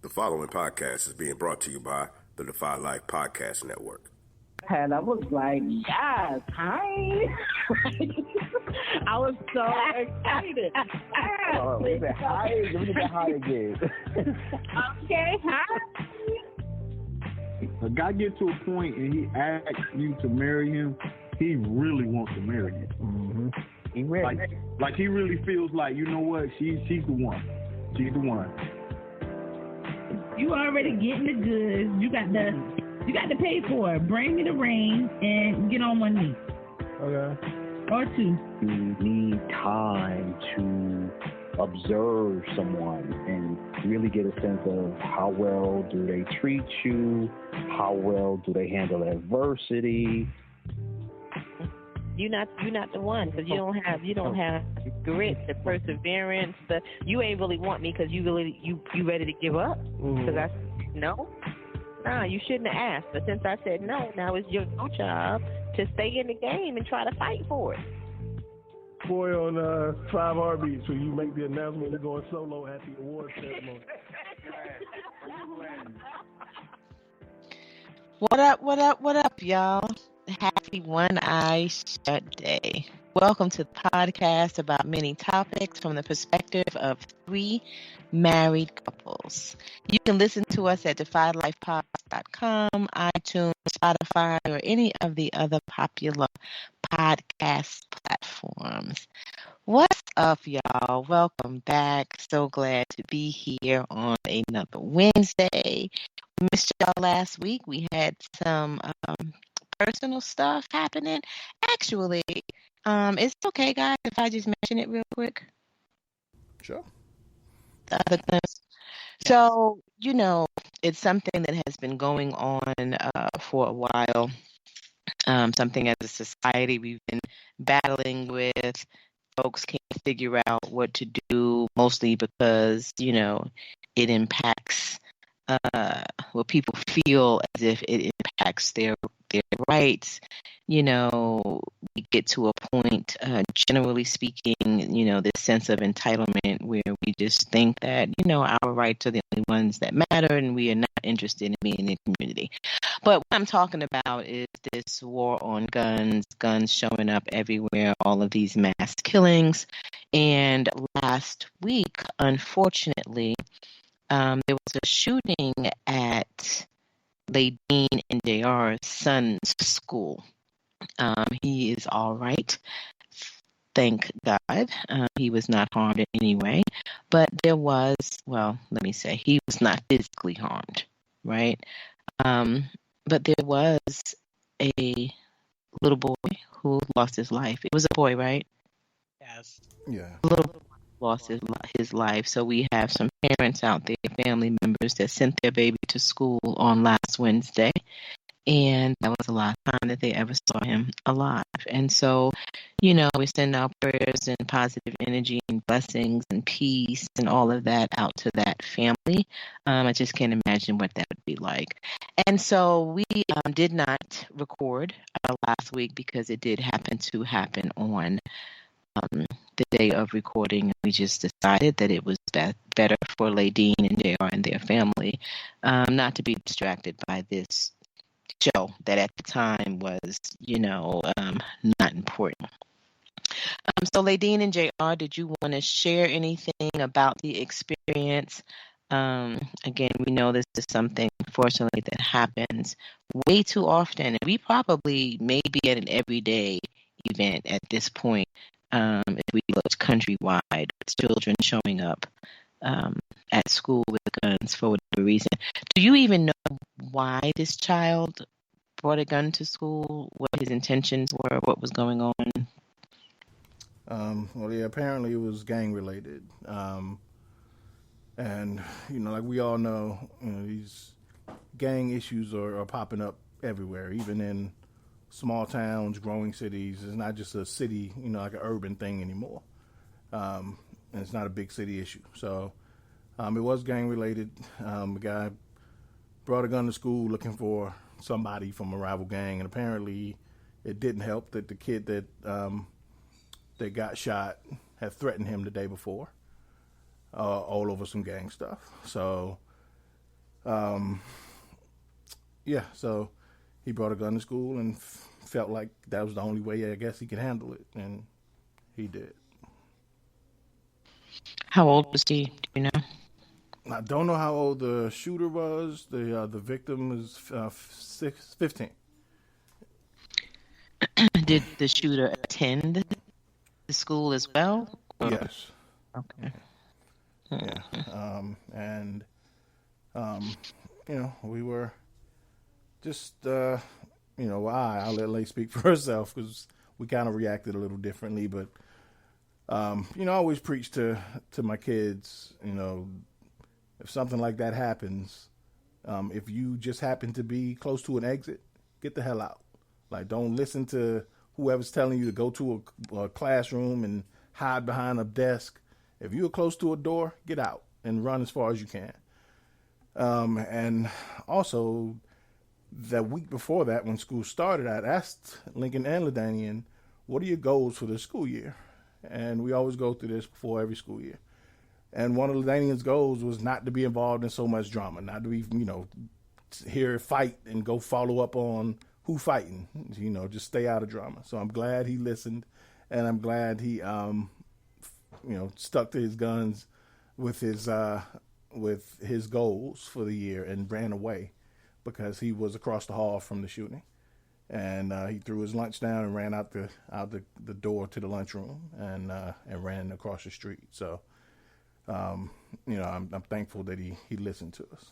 The following podcast is being brought to you by the Defy Life Podcast Network. And I was like, yes, hi. I was so excited. Oh, we said hi. Let me get that hi again. Okay, hi. A guy get to a point and he asks you to marry him, he really wants to marry you. Mm-hmm. He ready. Like he really feels like, you know what, she's the one. She's the one. You already getting the goods. You got to pay for it. Bring me the ring and get on one knee. Okay. Or two. You need time to observe someone and really get a sense of how well do they treat you, how well do they handle adversity. You're not the one because you don't have grit, the perseverance. You ain't really want me because you ready to give up. Because I said no. Nah, you shouldn't have asked. But since I said no, now it's your job to stay in the game and try to fight for it. Boy, on 5 Heartbeats, when you make the announcement you're going solo at the awards ceremony. What up, y'all? Happy One Eye Shut Day. Welcome to the podcast about many topics from the perspective of 3 married couples. You can listen to us at defylifepod.com, iTunes, Spotify, or any of the other popular podcast platforms. What's up, y'all? Welcome back. So glad to be here on another Wednesday. We missed y'all last week. We had some personal stuff happening. Actually, it's okay, guys, if I just mention it real quick. Sure. The other things. So, it's something that has been going on for a while. Something as a society we've been battling with. Folks can't figure out what to do, mostly because, it impacts people feel as if it impacts their rights. We get to a point, generally speaking, this sense of entitlement where we just think that, our rights are the only ones that matter and we are not interested in being in the community. But what I'm talking about is this war on guns showing up everywhere, all of these mass killings. And last week, unfortunately, there was a shooting at Ladine and JR's son's school. He is all right. Thank God. He was not harmed in any way. But he was not physically harmed, right? But there was a little boy who lost his life. It was a boy, right? Yes. Yeah. A little boy lost his life. So we have some parents out there, family members that sent their baby to school on last Wednesday. And that was the last time that they ever saw him alive. And so, we send our prayers and positive energy and blessings and peace and all of that out to that family. I just can't imagine what that would be like. And so we did not record last week because it did happen on the day of recording. We just decided that it was better for Ladine and JR and their family not to be distracted by this show that at the time was, not important. So Ladine and JR, did you want to share anything about the experience? Again, we know this is something, unfortunately, that happens way too often. And we probably may be at an everyday event at this point. If we look countrywide, with children showing up at school with guns for whatever reason. Do you even know why this child brought a gun to school, what his intentions were, what was going on? Apparently it was gang related. And, like we all know, these gang issues are popping up everywhere, even in small towns, growing cities. It's not just a city, like an urban thing anymore. And it's not a big city issue. So it was gang related. A guy brought a gun to school looking for somebody from a rival gang, and apparently it didn't help that the kid that got shot had threatened him the day before, all over some gang stuff. So Um, yeah, so he brought a gun to school and felt like that was the only way I guess he could handle it, and he did. How old was he? Do you know? I don't know how old the shooter was. The victim is 15. Did the shooter attend the school as well? Yes. Okay. Yeah. And you know, we were just I'll let Lay speak for herself because we kind of reacted a little differently, but you know, I always preach to my kids, you know, if something like that happens, if you just happen to be close to an exit, get the hell out. Like, don't listen to whoever's telling you to go to a classroom and hide behind a desk. If you're close to a door, get out and run as far as you can. And also, the week before that, when school started, I'd asked Lincoln and Ladine, what are your goals for the school year? And we always go through this before every school year. And one of Ladainian's goals was not to be involved in so much drama, not to be, you know, hear a fight and go follow up on who fighting, you know, just stay out of drama. So I'm glad he listened, and I'm glad he, you know, stuck to his guns with his goals for the year and ran away because he was across the hall from the shooting. And he threw his lunch down and ran out the door to the lunchroom and ran across the street. So, you know, I'm thankful that he listened to us.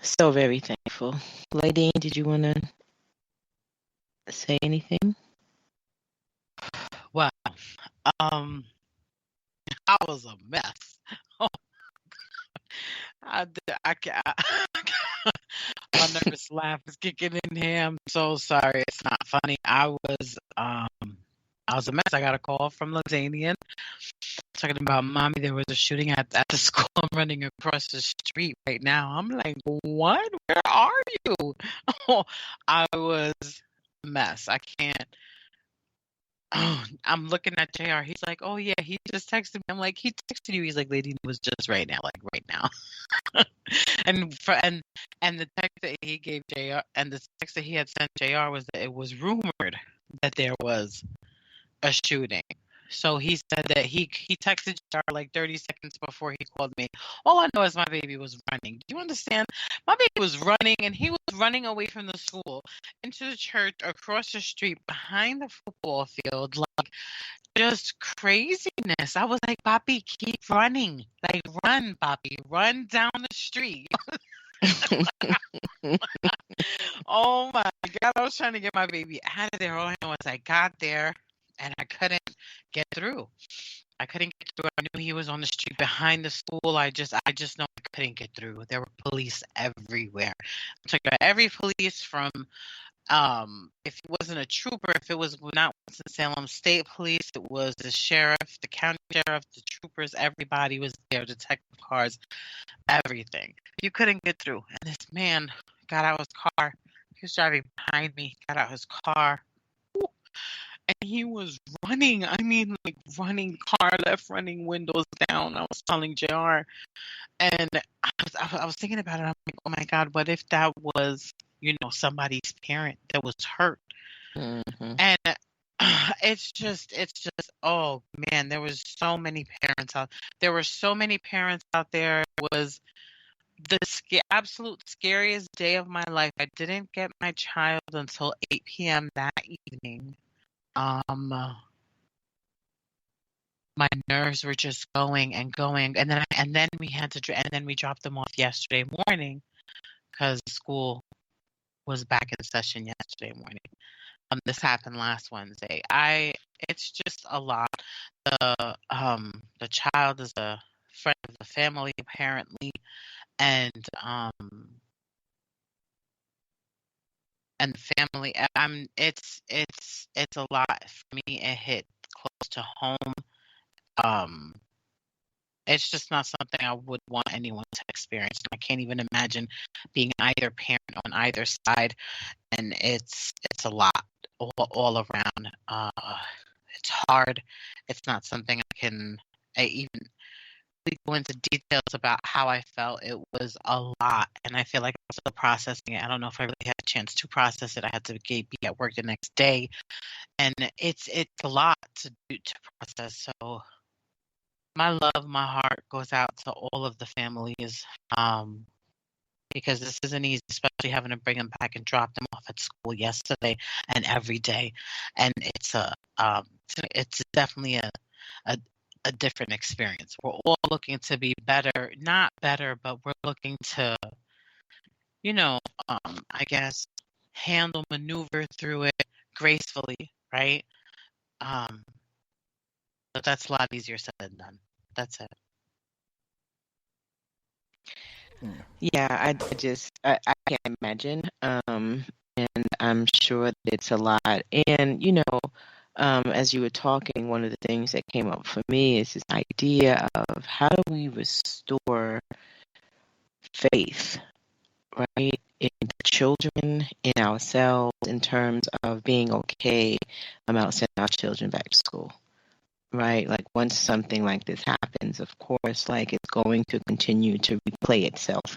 So very thankful. Ladine, did you want to say anything? Wow. I was a mess. I my nervous laugh is kicking in here. I'm so sorry. It's not funny. I was a mess. I got a call from Ladine talking about, mommy, there was a shooting at the school. I'm running across the street right now. I'm like, what? Where are you? I was a mess. I can't. I'm looking at JR. He's like, oh yeah, he just texted me. I'm like, he texted you. He's like, lady, it was just right now, like right now. and the text that he gave JR, and the text that he had sent JR was that it was rumored that there was a shooting. So he said that he texted JR like 30 seconds before he called me. All I know is my baby was running. Do you understand? My baby was running, and he was running away from the school into the church across the street behind the football field, like just craziness. I was like, Papi, keep running. Like, run, Papi. Run down the street. Oh my God. I was trying to get my baby out of there. All I know is I got there and I couldn't get through. I couldn't get through. I knew he was on the street behind the school. I just know I couldn't get through. There were police everywhere. I took out every police from if it wasn't a trooper, if it was not Winston-Salem State Police, it was the sheriff, the county sheriff, the troopers, everybody was there, detective cars, everything. You couldn't get through. And this man got out his car. He was driving behind me, got out his car. And he was running. I mean, like running, car left, running, windows down. I was telling JR. And I was thinking about it. I'm like, oh my God, what if that was, you know, somebody's parent that was hurt? Mm-hmm. And it's just, oh man, there was so many parents out. There were so many parents out there. It was the absolute scariest day of my life. I didn't get my child until 8 p.m. that evening. My nerves were just going and going, and then we dropped them off yesterday morning because school was back in session yesterday morning. This happened last Wednesday. It's just a lot. The child is a friend of the family apparently, and the family. It's a lot for me. It hit close to home. It's just not something I would want anyone to experience. I can't even imagine being either parent on either side, and it's a lot all around. It's hard. It's not something I really go into details about how I felt. It was a lot, and I feel like I'm still processing it. I don't know if I really had a chance to process it. I had to be at work the next day, and it's a lot to do to process. So my love, my heart goes out to all of the families, because this isn't easy, especially having to bring them back and drop them off at school yesterday and every day, and it's definitely a a different experience. We're all looking to be better, not better, but we're looking to, I guess, maneuver through it gracefully, right? Um, but that's a lot easier said than done. That's it. Yeah, I can't imagine. And I'm sure that it's a lot. And, as you were talking, one of the things that came up for me is this idea of how do we restore faith, right, in the children, in ourselves, in terms of being okay about sending our children back to school. Right, like once something like this happens, of course, like it's going to continue to replay itself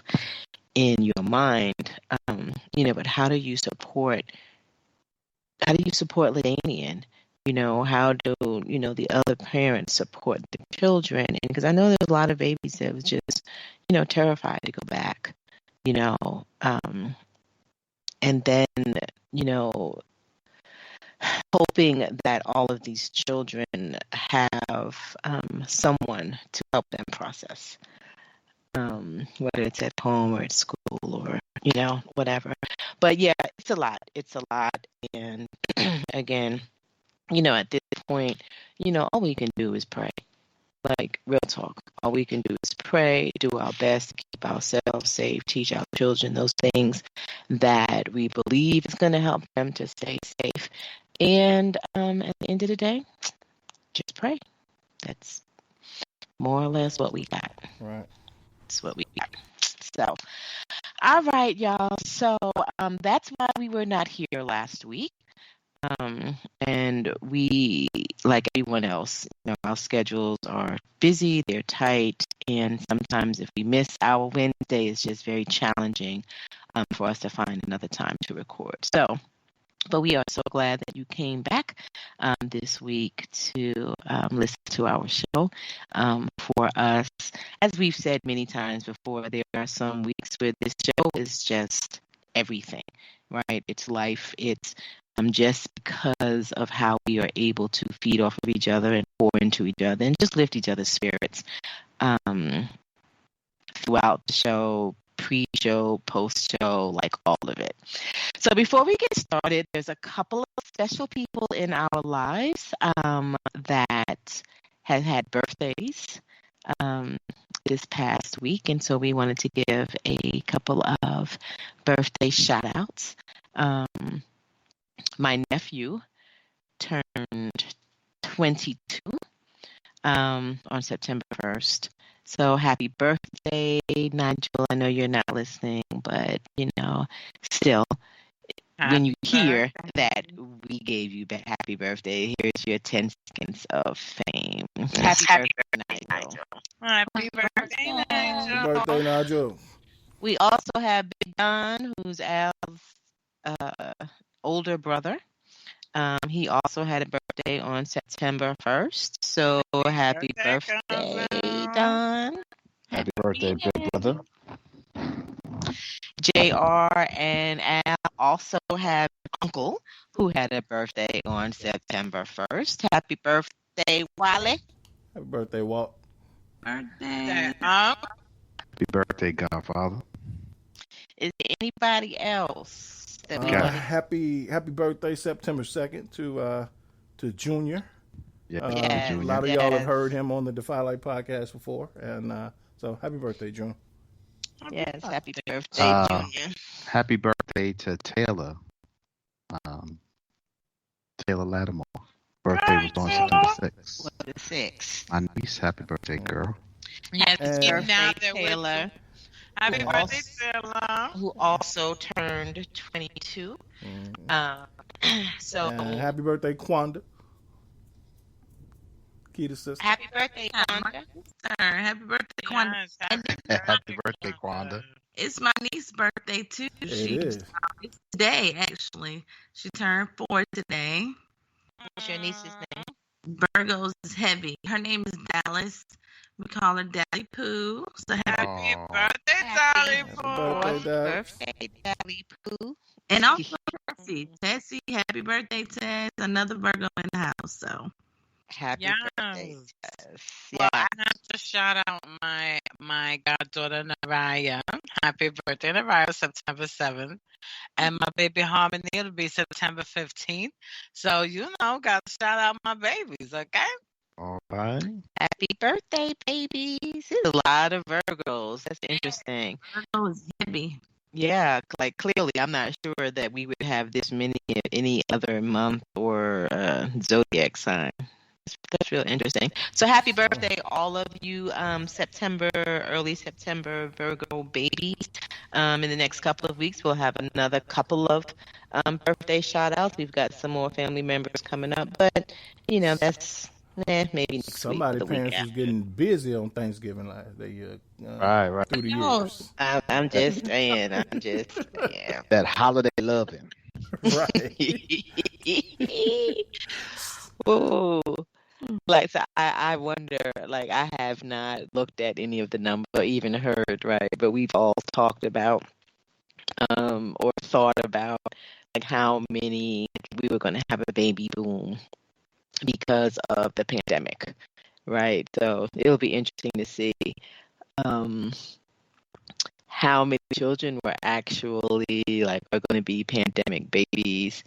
in your mind, but how do you support Ladanian? How do the other parents support the children? And because I know there's a lot of babies that was just terrified to go back, and then hoping that all of these children have someone to help them process, whether it's at home or at school or, whatever. But yeah, it's a lot. It's a lot. And again, at this point, all we can do is pray. Like, real talk. All we can do is pray, do our best to keep ourselves safe, teach our children those things that we believe is going to help them to stay safe. And at the end of the day, just pray. That's more or less what we got. Right. That's what we got. So, all right, y'all. So that's why we were not here last week. And we, like everyone else, our schedules are busy, they're tight, and sometimes if we miss our Wednesday, it's just very challenging for us to find another time to record. But we are so glad that you came back this week to listen to our show. For us, as we've said many times before, there are some weeks where this show is just everything, right? It's life. It's just because of how we are able to feed off of each other and pour into each other and just lift each other's spirits throughout the show, pre-show, post-show, like all of it. So before we get started, there's a couple of special people in our lives that have had birthdays this past week, and so we wanted to give a couple of birthday shout-outs. My nephew turned 22 on September 1st. So happy birthday, Nigel. I know you're not listening, but, still, when you hear that we gave you happy birthday, here's your 10 seconds of fame. Happy birthday, Nigel. Happy birthday, Nigel. Happy birthday, Nigel. We also have Big Don, who's Al's older brother. He also had a birthday on September 1st. So happy birthday, Don. Happy birthday, big brother. JR and Al also have an uncle who had a birthday on September 1st. Happy birthday, Wally. Happy birthday, Walt. Birthday. Happy birthday, Godfather. Is there anybody else that we happy birthday, September 2nd to Junior. Yeah, a lot of y'all have heard him on the Defy Life podcast before, and so happy birthday, June. Yes, happy birthday, Junior. Happy birthday to Taylor. Taylor Lattimore. Birthday was on September 6th. What the 6th? My niece, happy birthday, girl. Yes, birthday, Taylor. Happy birthday, Taylor. Who also turned 22. So and happy birthday, Quanda. Chiquita's sister. Happy birthday, Quanda. Happy birthday, Quanda. Yes, happy Happy birthday, Quanda. It's my niece's birthday too. It is. It's today actually. She turned 4 today. What's your niece's name? Virgo's is heavy. Her name is Dallas. We call her Daddy Pooh. So Happy Aw. birthday, Dolly Happy Pooh. birthday, Dad. Birthday, Dally Pooh. and also Tessie, happy birthday, Tess. Another Virgo in the house. So Happy Yes. birthday. Yes. Well, Yeah. I have to shout out my goddaughter Naraya. Happy birthday, Naraya, September 7th. And my baby Harmony will be September 15th. So, got to shout out my babies, okay? All right. Happy birthday, babies. There's a lot of Virgos. That's interesting. Virgo is heavy. Yeah, like clearly, I'm not sure that we would have this many in any other month or zodiac sign. That's real interesting. So happy birthday, all of you early September Virgo babies. In the next couple of weeks, we'll have another couple of birthday shout outs. We've got some more family members coming up, but that's maybe next Somebody week. Or the week parents was getting busy on Thanksgiving Right. through the years. I'm just saying. Yeah. That holiday loving. Right. Oh, like so I wonder, like I have not looked at any of the numbers or even heard, right? But we've all talked about or thought about like how many we were going to have a baby boom because of the pandemic, right? So it'll be interesting to see how many children were actually like are going to be pandemic babies,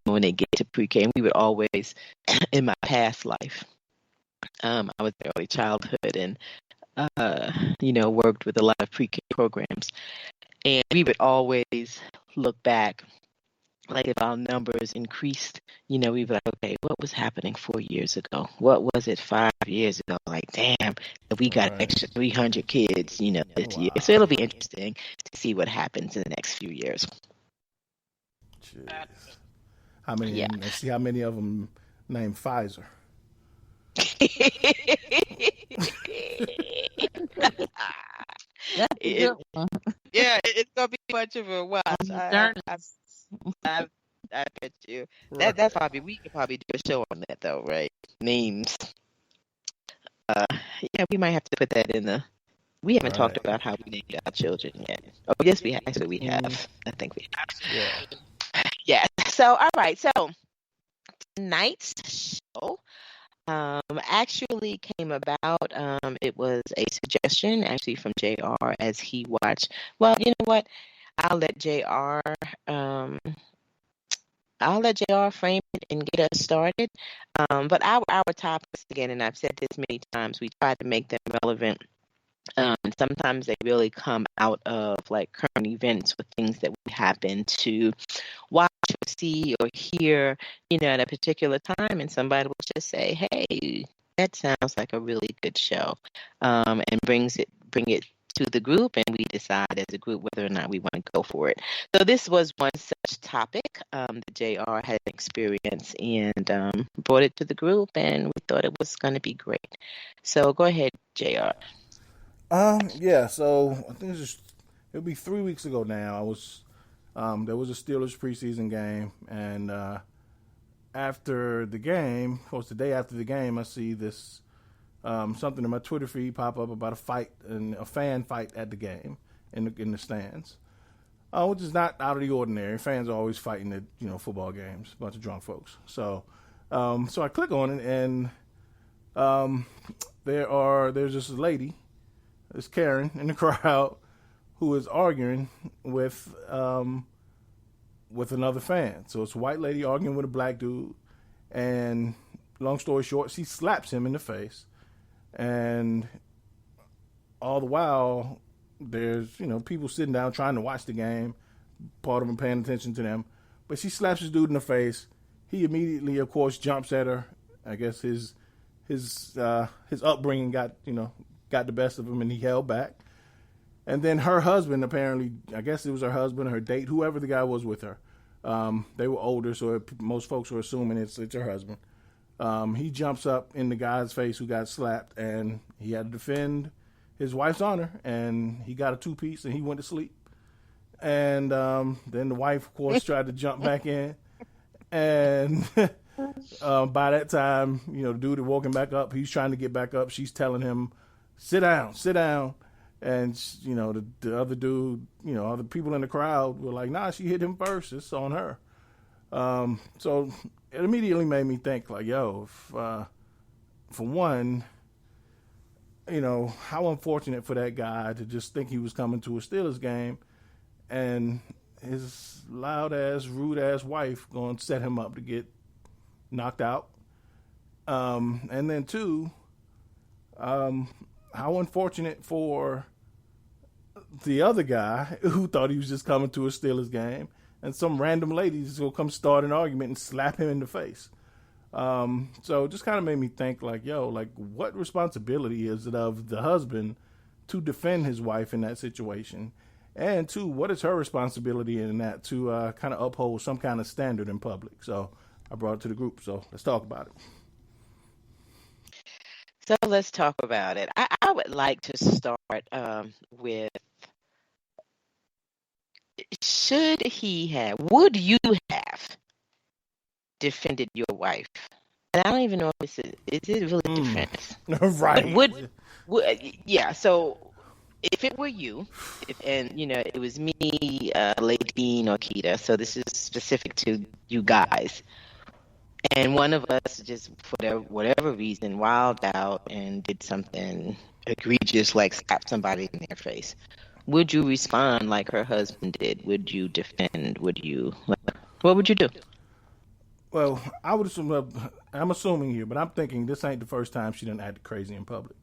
when they get to pre-K. And we would always, in my past life, I was in early childhood and worked with a lot of pre-K programs, and we would always look back. Like if our numbers increased, we'd be like, okay, what was happening 4 years ago? What was it 5 years ago? Like, damn, we got an extra 300 kids, this year. So it'll be interesting to see what happens in the next few years. Jeez. How many? Yeah. Let's see how many of them named Pfizer. It's gonna be much of a watch. I bet you. That's probably we could probably do a show on that though, right? Names. We might have to put that in the. We haven't talked about how we named our children yet. Oh, yes, we have. Actually, we have. I think we have. Yeah. So, all right. So tonight's show actually came about. It was a suggestion actually from JR as he watched. Well, you know what? I'll let JR frame it and get us started. But our topics again, and I've said this many times, we try to make them relevant. And sometimes they really come out of like current events or things that we happen to watch or see or hear, at a particular time, and somebody will just say, "Hey, that sounds like a really good show," and bring it to the group, and we decide as a group whether or not we want to go for it. So this was one such topic that JR had experienced and brought it to the group, and we thought it was going to be great. So go ahead, JR. So I think it'll be 3 weeks ago now. I was there was a Steelers preseason game, and after the game, of course, the day after the game, I see this something in my Twitter feed pop up about a fan fight at the game in the stands, which is not out of the ordinary. Fans are always fighting at football games, a bunch of drunk folks. So I click on it, and there's this lady. It's Karen in the crowd who is arguing with another fan. So it's a white lady arguing with a black dude, and long story short, she slaps him in the face, and all the while there's people sitting down trying to watch the game, part of them paying attention to them, but she slaps this dude in the face. He immediately, of course, jumps at her. I guess his upbringing got the best of him, and he held back. And then her husband, apparently, I guess it was her husband or her date, whoever the guy was with her. They were older, so most folks were assuming it's her husband. He jumps up in the guy's face who got slapped, and he had to defend his wife's honor, and he got a 2-piece, and he went to sleep. And then the wife, of course, tried to jump back in, and by that time, the dude had woken back up. He's trying to get back up. She's telling him, sit down. And, the other dude, other people in the crowd were like, nah, she hit him first. It's on her. So it immediately made me think, like, yo, for one, how unfortunate for that guy to just think he was coming to a Steelers game and his loud-ass, rude-ass wife going to set him up to get knocked out. And then, two, how unfortunate for the other guy who thought he was just coming to a Steelers game, and some random ladies will come start an argument and slap him in the face. So it just kind of made me think, like, yo, like, what responsibility is it of the husband to defend his wife in that situation? And two, what is her responsibility in that to kind of uphold some kind of standard in public? So I brought it to the group. So let's talk about it. So let's talk about it. I would like to start with, would you have defended your wife? And I don't even know if is it really defense? Right. Yeah, so if it were you, it was me, Ladine or Chiquita, so this is specific to you guys, and one of us just, for whatever reason, wilded out and did something egregious, like slap somebody in their face, would you respond like her husband did? Would you defend? What would you do? Well, I would assume, I'm assuming here, but I'm thinking this ain't the first time she done acted crazy in public,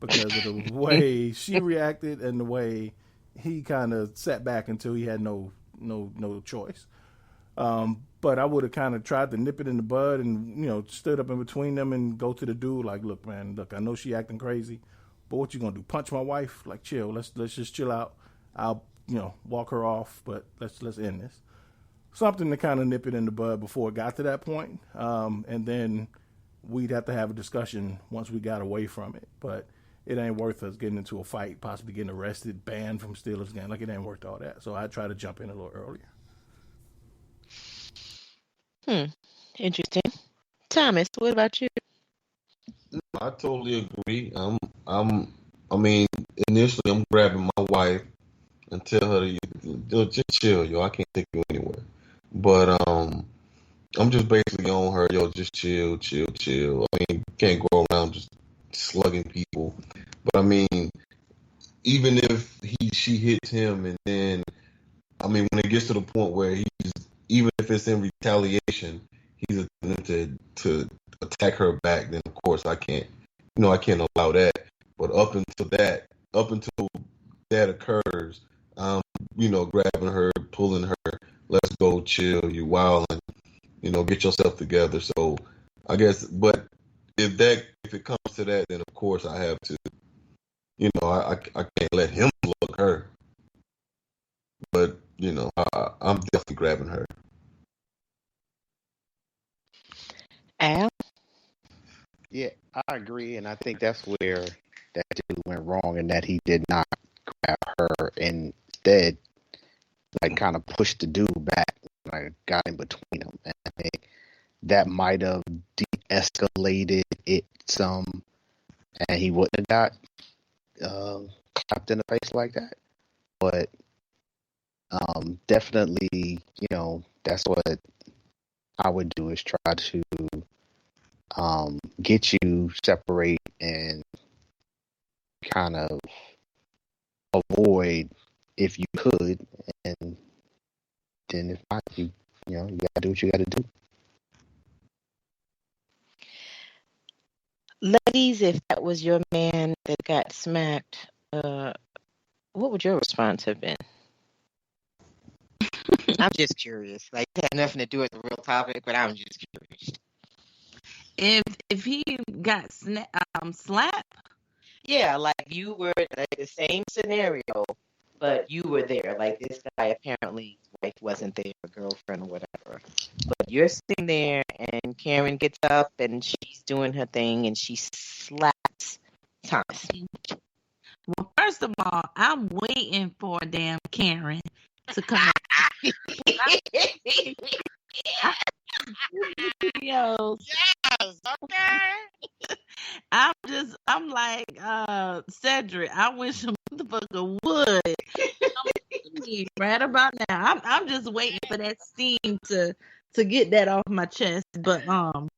because of the way she reacted and the way he kind of sat back until he had no choice. But I would have kind of tried to nip it in the bud and, stood up in between them and go to the dude like, look, man, I know she acting crazy, but what you gonna do? Punch my wife? Like, chill. Let's just chill out. I'll, walk her off, but let's end this. Something to kind of nip it in the bud before it got to that point. And then we'd have to have a discussion once we got away from it. But it ain't worth us getting into a fight, possibly getting arrested, banned from Steelers game. Like, it ain't worth all that. So I'd try to jump in a little earlier. Interesting. Thomas, what about you? I totally agree. Initially I'm grabbing my wife and tell her to just chill, yo. I can't take you anywhere. But I'm just basically on her, yo, just chill. Can't go around just slugging people. But even if she hits him, and then when it gets to the point where even if it's in retaliation, he's attempting to attack her back, then of course I can't allow that. But up until that occurs, grabbing her, pulling her, let's go, chill, you wild, and get yourself together. So I guess, but if it comes to that, then of course I have to, I can't let him look her. But I'm definitely grabbing her. Al? Yeah, I agree, and I think that's where that dude went wrong, and that he did not grab her, and instead, kind of pushed the dude back, got in between them. And I think that might have de-escalated it some, and he wouldn't have got clapped in the face like that. But definitely, that's what I would do, is try to get you separate and kind of avoid if you could, and then if not, you gotta do what you gotta do. Ladies, if that was your man that got smacked, what would your response have been? I'm just curious. Like, it had nothing to do with the real topic, but I'm just curious. If he got slapped? Yeah, like you were, like, the same scenario, but you were there. Like, this guy apparently wife wasn't there, a girlfriend or whatever. But you're sitting there, and Karen gets up, and she's doing her thing, and she slaps Thomas. Well, first of all, I'm waiting for damn Karen to come out. Videos. Yes, okay. I'm like, Cedric, I wish a motherfucker would. Right about now. I'm just waiting for that steam to get that off my chest. But I'm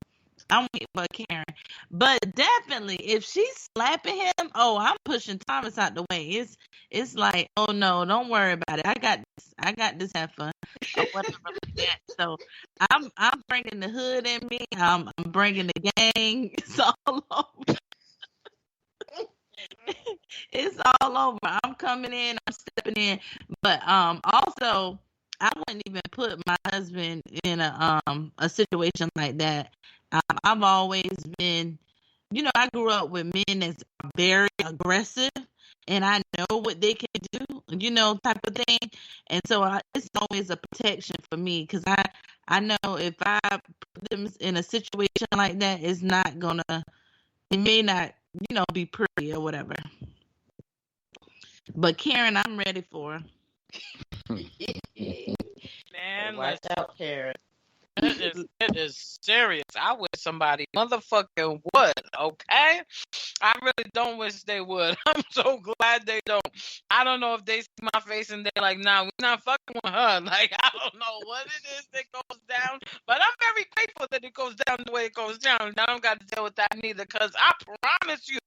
waiting for Karen. But definitely if she's slapping him, I'm pushing Thomas out the way. It's like, oh no, don't worry about it. I got this heifer or whatever like that. So I'm bringing the hood in me. I'm bringing the gang. It's all over. It's all over. I'm coming in. I'm stepping in. But also, I wouldn't even put my husband in a situation like that. I've always been, I grew up with men that's very aggressive, and I know what they can do, type of thing. And so it's always a protection for me, because I know if I put them in a situation like that, it may not, be pretty or whatever. But Karen, I'm ready for her. Man, watch out, Karen. It is serious. I wish somebody motherfucking would, okay? I really don't wish they would. I'm so glad they don't. I don't know if they see my face and they're like, nah, we're not fucking with her. Like, I don't know what it is that goes down, but I'm very grateful that it goes down the way it goes down. I don't got to deal with that neither, because I promise you,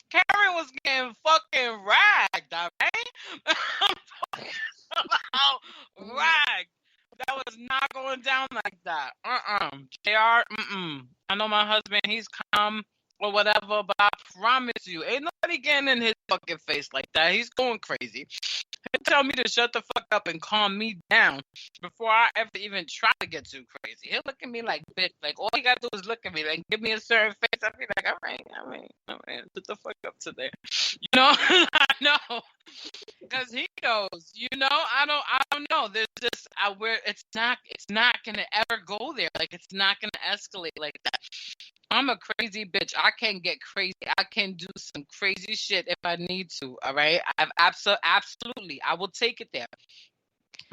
Karen was getting fucking ragged, all right? I'm talking about ragged. That was not going down like that. JR, I know my husband, he's calm or whatever, but I promise you, ain't nobody getting in his fucking face like that. He's going crazy. He'll tell me to shut the fuck up and calm me down before I ever even try to get too crazy. He'll look at me like, bitch, like, all you gotta do is look at me, like, give me a certain face. I'll be like, all right, shut the fuck up today. I know. Because he knows, I don't know. There's this, where it's not gonna ever go there. Like, it's not gonna escalate like that. I'm a crazy bitch. I can get crazy. I can do some crazy shit if I need to. All right. I've absolutely. I will take it there.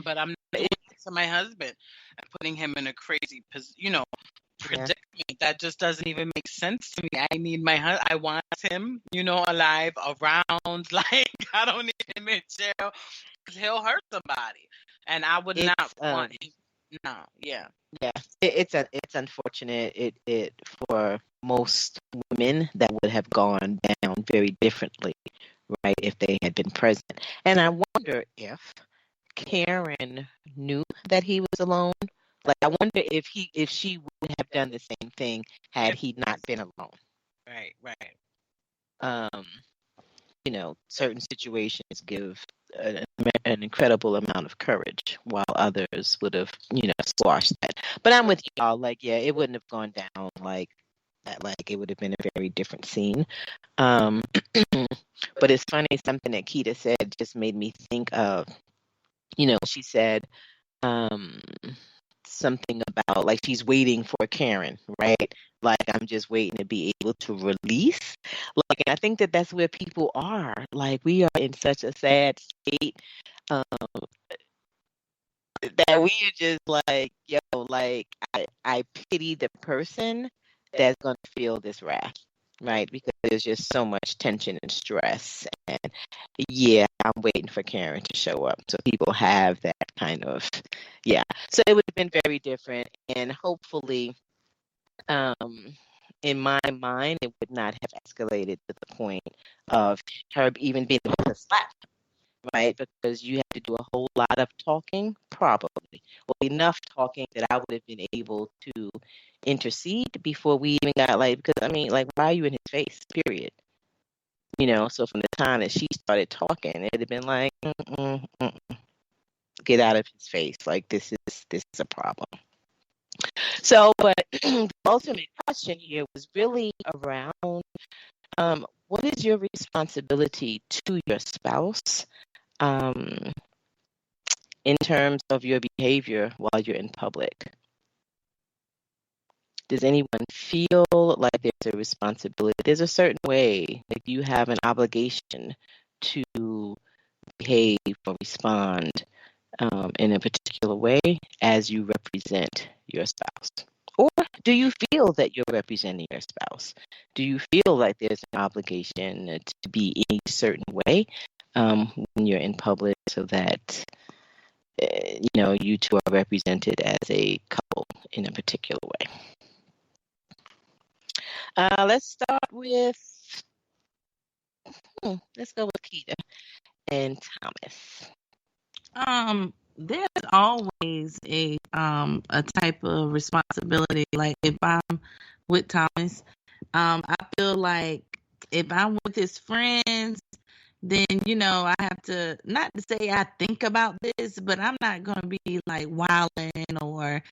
But I'm not doing it to my husband and putting him in a crazy, predicament. That just doesn't even make sense to me. I need my husband. I want him, alive, around. Like, I don't need him in jail, because he'll hurt somebody, and I would not want him. No, yeah. It's unfortunate. It for most women that would have gone down very differently, right, if they had been present. And I wonder if Karen knew that he was alone. Like, I wonder if she would have done the same thing had he not been alone. Right. Certain situations give an incredible amount of courage, while others would have, squashed that. But I'm with y'all. Like, yeah, it wouldn't have gone down like that. Like, it would have been a very different scene. But it's funny, something that Chiquita said just made me think of, she said something about, like, she's waiting for Karen, right? Like, I'm just waiting to be able to release. Like, and I think that that's where people are. Like, we are in such a sad state that we are just like, like, I pity the person that's going to feel this wrath, right? Because there's just so much tension and stress. And yeah, I'm waiting for Karen to show up, so people have that kind of, so it would have been very different, and hopefully in my mind it would not have escalated to the point of her even being able to slap, right? Because you have to do a whole lot of talking, probably, well, enough talking that I would have been able to intercede before we even got, like, because I mean, like, why are you in his face, period? So from the time that she started talking, it'd have been like, get out of his face. Like, this is a problem. So, but the ultimate question here was really around, what is your responsibility to your spouse? in terms of your behavior while you're in public? Does anyone feel like there's a responsibility? There's a certain way, like you have an obligation to behave or respond in a particular way as you represent your spouse? Or do you feel that you're representing your spouse? Do you feel like there's an obligation to be in a certain way when you're in public so that you two are represented as a couple in a particular way? Let's start with, let's go with Keita and Thomas. There's always a type of responsibility. Like if I'm with Thomas, I feel like if I'm with his friends, then I have to, not to say I think about this, but I'm not gonna be like wilding or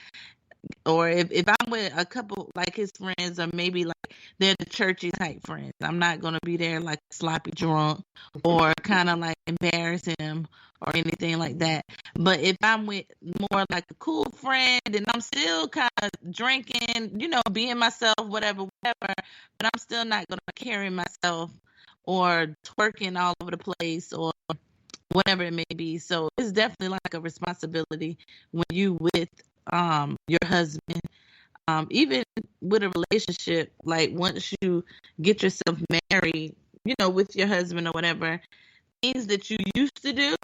if I'm with a couple like his friends, or maybe like they're the churchy type friends, I'm not gonna be there like sloppy drunk or kind of like embarrass him or anything like that. But if I'm with more like a cool friend and I'm still kind of drinking, being myself, whatever, but I'm still not gonna carry myself or twerking all over the place or whatever it may be. So it's definitely like a responsibility when you with your husband, even with a relationship, like once you get yourself married, with your husband or whatever, things that you used to do,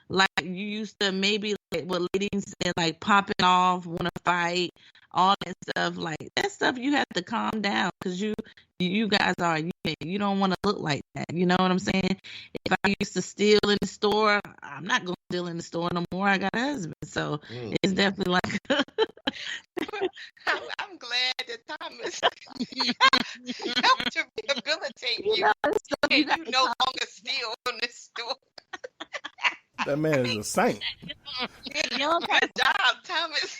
like you used to maybe like what Ladine said, like popping off, want to fight, all that stuff, like that stuff you have to calm down because you guys are a unit. You don't want to look like that. You know what I'm saying? If I used to steal in the store, I'm not going to steal in the store no more. I got a husband. So it's definitely like. I'm glad that Thomas helped to rehabilitate you. And you no longer steal from the store. That man is a saint. Good job, Thomas.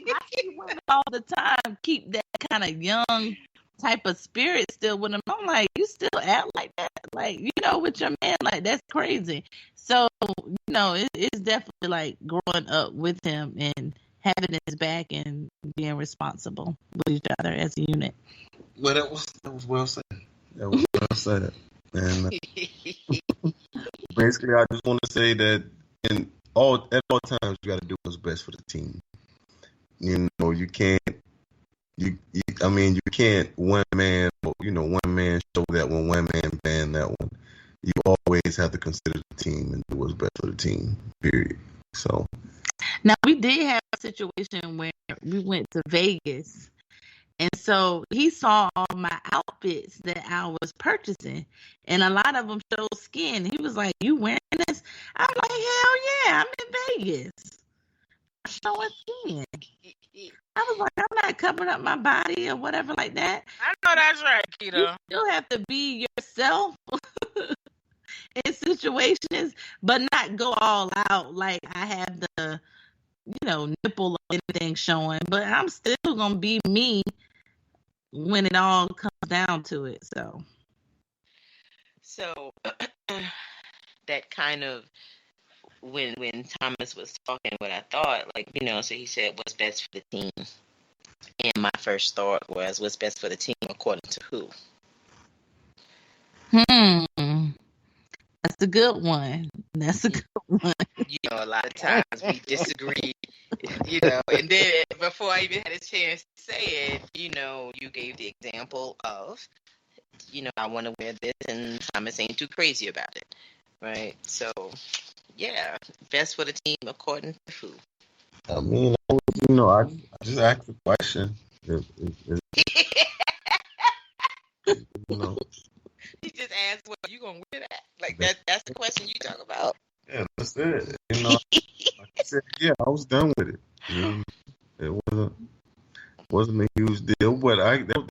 I see women all the time keep that kind of young type of spirit still with them. I'm like, you still act like that? Like, with your man, like, that's crazy. So, it's definitely like growing up with him and having his back and being responsible with each other as a unit. Well, that was well said. That was well said. And basically, I just want to say that at all times, you got to do what's best for the team. You can't. You can't one man show that one man ban that one. You always have to consider the team and do what's best for the team. Period. So. Now we did have a situation where we went to Vegas. And so he saw all my outfits that I was purchasing, and a lot of them showed skin. He was like, "You wearing this?" I'm like, "Hell yeah, I'm in Vegas, showing skin." I was like, "I'm not covering up my body or whatever like that." I know that's right, Keita. You still have to be yourself in situations, but not go all out like I have the, nipple or anything showing. But I'm still gonna be me when it all comes down to it. So that kind of when Thomas was talking, what I thought, like, so he said what's best for the team, and my first thought was what's best for the team according to who? That's a good one. A lot of times we disagree, and then before I even had a chance to say it, you gave the example of, I want to wear this and Thomas ain't too crazy about it, right? So, yeah, best for the team according to who? I mean, I just asked the question. He just asked, "What you gonna wear that?" Like that's the question you talk about. Yeah, that's it. Like I said, yeah, I was done with it. It wasn't a huge deal, but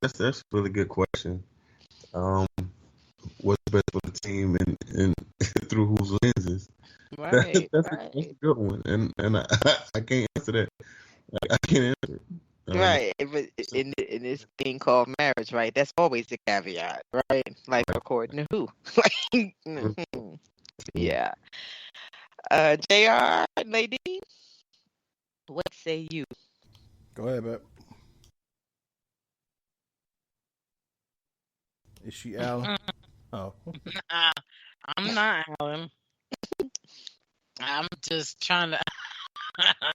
that's a really good question. What's best for the team and through whose lenses? Right, that's a good one, and I can't answer that. I can't answer it. Right, but in this thing called marriage, right? That's always the caveat, right? Like according to who? Yeah. JR, Ladine, what say you? Go ahead, Beb. Is she Alan? Oh. I'm not Alan. I'm just trying to.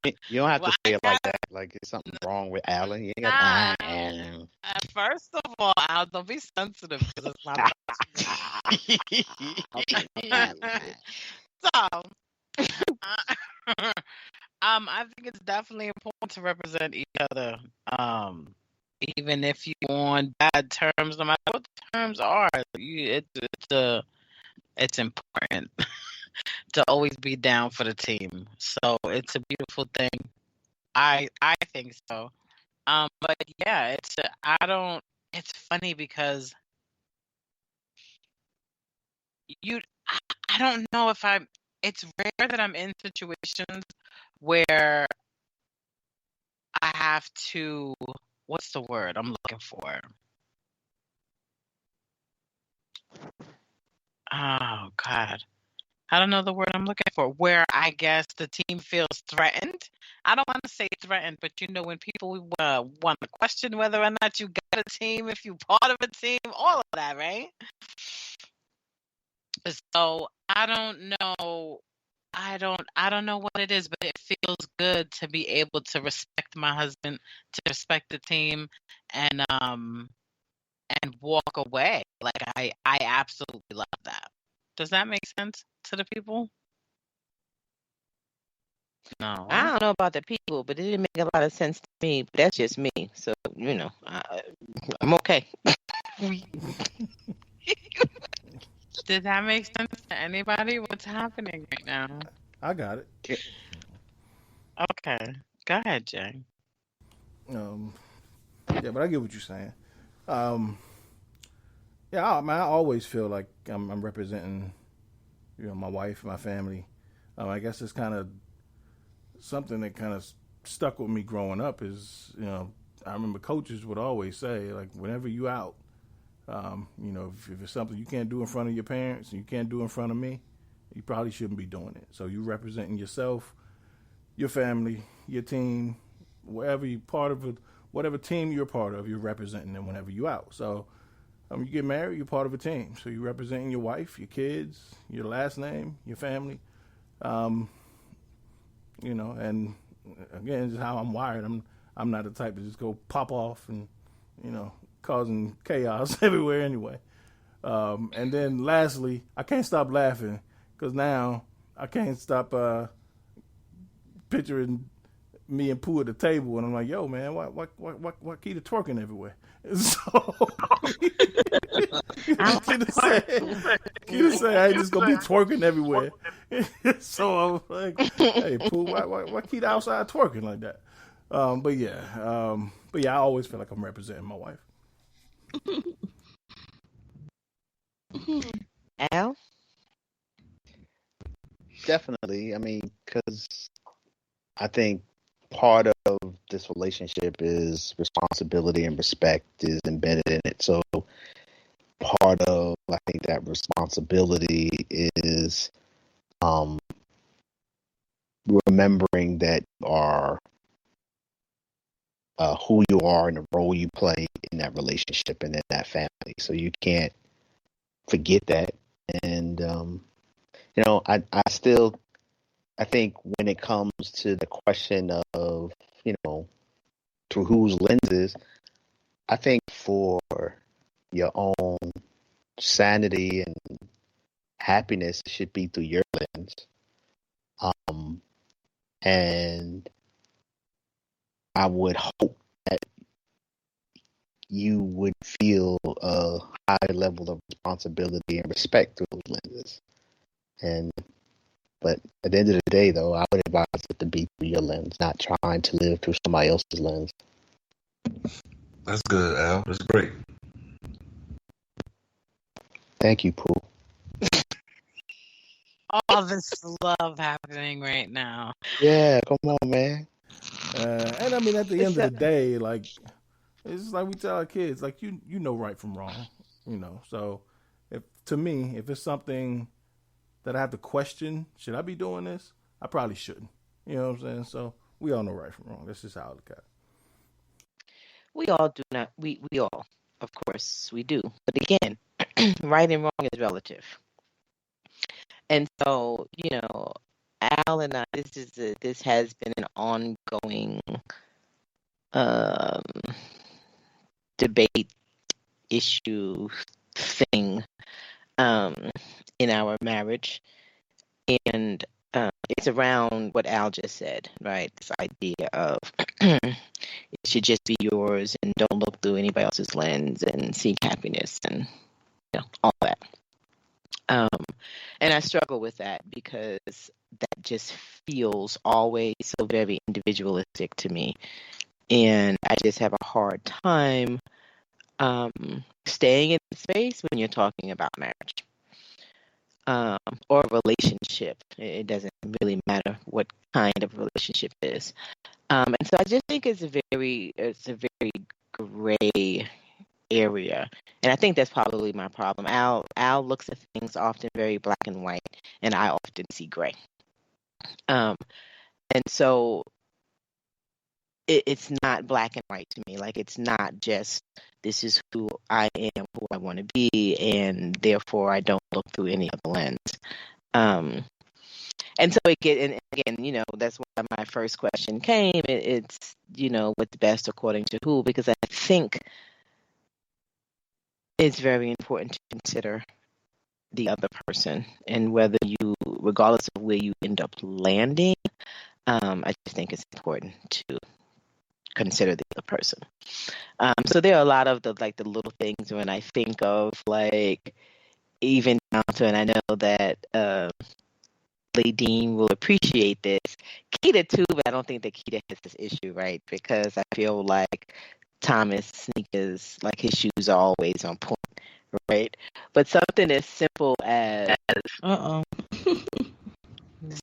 You don't have Well, to say it like that. Like there's something wrong with Alan. You ain't got Alan. First of all, Al, don't be sensitive because it's my So, I think it's definitely important to represent each other. Even if you on bad terms, no matter what the terms are, it's important to always be down for the team. So it's a beautiful thing. I think so. But yeah, it's funny because I don't know if it's rare that I'm in situations where I have to, what's the word I'm looking for? Oh God. I don't know the word I'm looking for. Where I guess the team feels threatened. I don't want to say threatened, but when people want to question whether or not you got a team, if you're part of a team, all of that, right? So I don't know. I don't know what it is, but it feels good to be able to respect my husband, to respect the team, and walk away. Like I absolutely love that. Does that make sense to the people? No. I don't know about the people, but it didn't make a lot of sense to me. But that's just me. So, I'm okay. Did that make sense to anybody? What's happening right now? I got it. Okay. Go ahead, Jay. Yeah, but I get what you're saying. Yeah, I always feel like I'm representing, my wife, my family. I guess it's kind of something that kind of stuck with me growing up. Is I remember coaches would always say, like, whenever you out, if it's something you can't do in front of your parents and you can't do in front of me, you probably shouldn't be doing it. So you representing yourself, your family, your team, wherever you part of it, whatever team you're part of, you're representing them whenever you out. So you get married, you're part of a team. So you're representing your wife, your kids, your last name, your family. And again, just how I'm wired. I'm not the type to just go pop off and, causing chaos everywhere anyway. And then lastly, I can't stop laughing because now I can't stop picturing me and Pooh at the table, and I'm like, "Yo, man, why Keita twerking everywhere?" So Keita said, "I ain't just gonna be twerking everywhere." So I was like, "Hey, Pooh, why Keita outside twerking like that?" But yeah, I always feel like I'm representing my wife. Al? Definitely. I mean, because I think part of this relationship is responsibility and respect is embedded in it. So part of, I think, that responsibility is remembering that you are who you are and the role you play in that relationship and in that family. So you can't forget that. And, I think when it comes to the question of, through whose lenses, I think for your own sanity and happiness, it should be through your lens. And I would hope that you would feel a high level of responsibility and respect through those lenses. But at the end of the day, though, I would advise it to be through your lens, not trying to live through somebody else's lens. That's good, Al. That's great. Thank you, Pooh. All this love happening right now. Yeah, come on, man. And I mean, at the end of the day, like, it's like we tell our kids, like, you know right from wrong, So if it's something that I have to question, should I be doing this? I probably shouldn't. You know what I'm saying? So we all know right from wrong. That's just how I look at it. We all do not. We all, of course, we do. But again, right and wrong is relative. And so, Al and I, this has been an ongoing um, debate issue thing in our marriage, and it's around what Al just said, right? This idea of it should just be yours and don't look through anybody else's lens and seek happiness and all that. And I struggle with that because that just feels always so very individualistic to me. And I just have a hard time staying in space when you're talking about marriage or a relationship. It doesn't really matter what kind of relationship it is. And so I just think it's a very gray area. And I think that's probably my problem. Al looks at things often very black and white, and I often see gray. And so it's not black and white to me. Like, it's not just this is who I am, who I want to be, and therefore I don't look through any other lens. And so and again, that's why my first question came. It's what's best according to who, because I think it's very important to consider the other person and whether you, regardless of where you end up landing, I just think it's important to consider the other person. So there are a lot of the little things when I think of, like, even down to, and I know that Ladine will appreciate this. Chiquita too, but I don't think that Chiquita has this issue, right? Because I feel like Thomas sneakers, like, his shoes are always on point, right? But something as simple as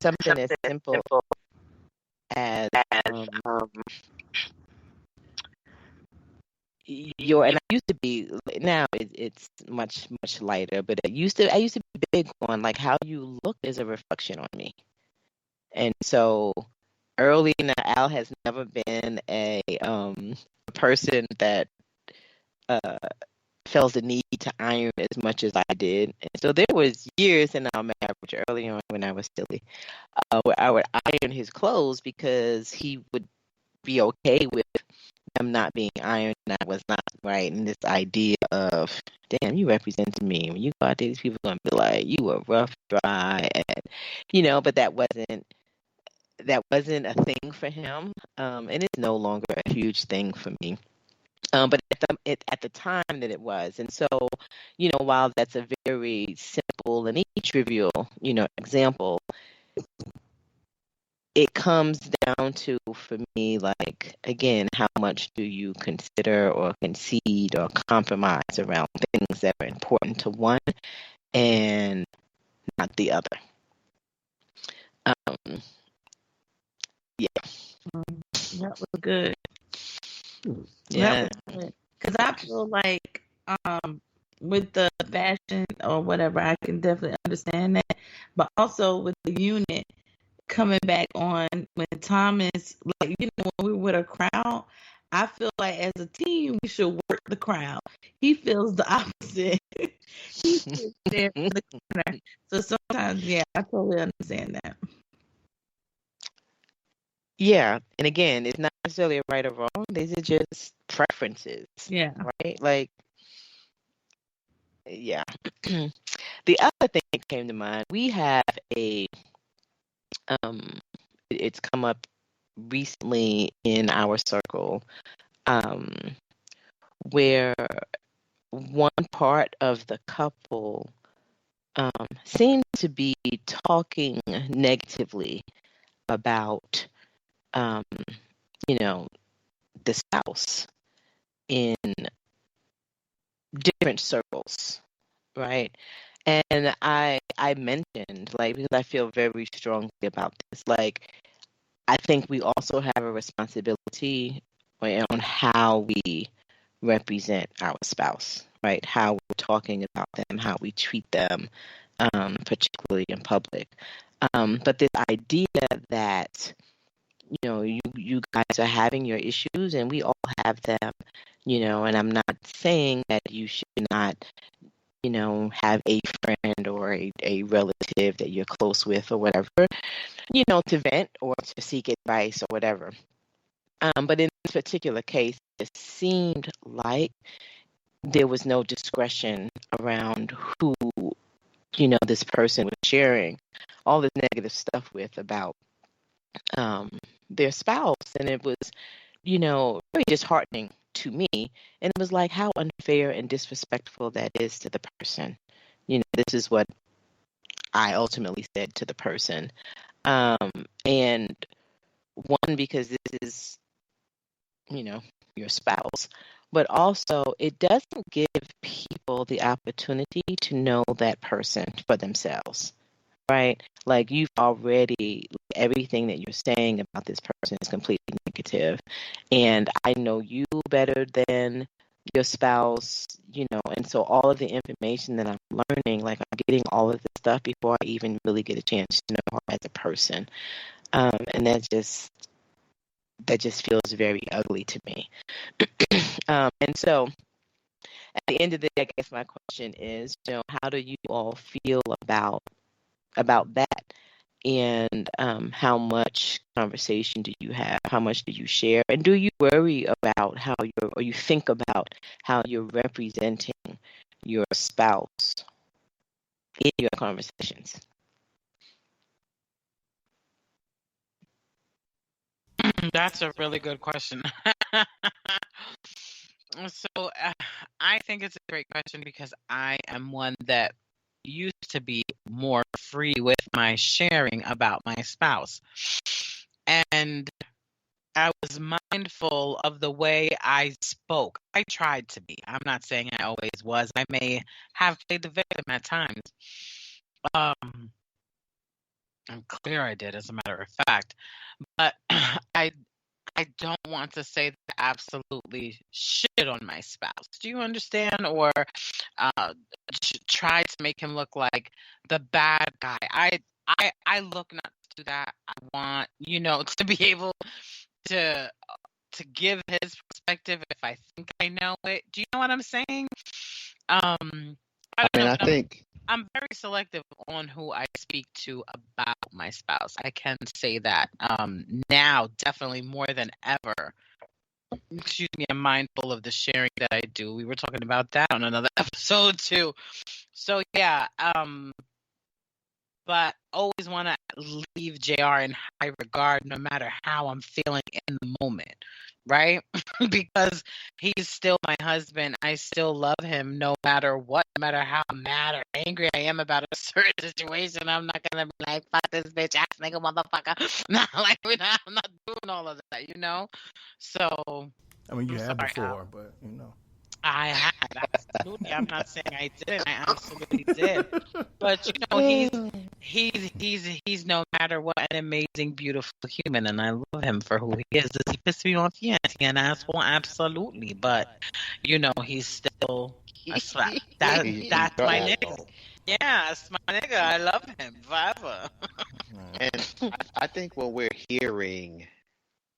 something as simple as and I used to be, now it's much lighter, but I used to be big on, like, how you look is a reflection on me. And so early now, Al has never been a person that felt the need to iron as much as I did. And so there was years in our marriage early on when I was silly, where I would iron his clothes because he would be okay with them not being ironed and I was not, right? And this idea of, damn, you represented me. When you go out there, these people are going to be like, you were rough, dry, and, but that wasn't a thing for him. And it's no longer a huge thing for me. But at the time that it was. And so, while that's a very simple and trivial, example, it comes down to, for me, like, again, how much do you consider or concede or compromise around things that are important to one and not the other? Yeah. That was good. Yeah. Because I feel like with the fashion or whatever, I can definitely understand that. But also with the unit coming back on, when Thomas, like, when we were with a crowd, I feel like as a team we should work the crowd. He feels the opposite. He sits there in the corner. So sometimes, yeah, I totally understand that. Yeah, and again, it's not necessarily a right or wrong. These are just preferences. Yeah. Right? Like, yeah. The other thing that came to mind, we have it's come up recently in our circle, where one part of the couple seems to be talking negatively about the spouse in different circles, right? And I mentioned, like, because I feel very strongly about this, like, I think we also have a responsibility on how we represent our spouse, right? How we're talking about them, how we treat them, particularly in public. But this idea that, you guys are having your issues and we all have them, and I'm not saying that you should not, have a friend or a relative that you're close with or whatever, to vent or to seek advice or whatever. But in this particular case, it seemed like there was no discretion around who, this person was sharing all this negative stuff with about their spouse. And it was, very disheartening to me. And it was like how unfair and disrespectful that is to the person. This is what I ultimately said to the person. And one, because this is, your spouse, but also it doesn't give people the opportunity to know that person for themselves, right? Like you've already, everything that you're saying about this person is completely negative. And I know you better than your spouse, and so all of the information that I'm learning, like I'm getting all of this stuff before I even really get a chance to know her as a person. And that just feels very ugly to me. And so at the end of the day, I guess my question is, how do you all feel about that? And how much conversation do you have? How much do you share? And do you worry about or you think about how you're representing your spouse in your conversations? That's a really good question. So I think it's a great question because I am one that used to be more free with my sharing about my spouse. And I was mindful of the way I spoke. I tried to be. I'm not saying I always was. I may have played the victim at times. I'm clear I did, as a matter of fact. But I don't want to say that I absolutely shit on my spouse. Do you understand? Or try to make him look like the bad guy. I look not to do that. I want, to be able to give his perspective if I think I know it. Do you know what I'm saying? I don't know. I think I'm very selective on who I speak to about my spouse. I can say that now, definitely more than ever. Excuse me, I'm mindful of the sharing that I do. We were talking about that on another episode too. So yeah, but always want to leave JR in high regard no matter how I'm feeling in the moment, right? Because he's still my husband. I still love him no matter what, no matter how mad or angry I am about a certain situation. I'm not going to be like, fuck this bitch ass nigga motherfucker. I'm not doing all of that, So. I mean, you I'm have sorry, before, but I had, absolutely. I'm not saying I didn't. I absolutely did. But he's no matter what an amazing, beautiful human, and I love him for who he is. Does he piss me off? Yes, he an asshole, absolutely. But he's still that's my nigga. Yeah, that's my nigga. I love him forever. And I think when we're hearing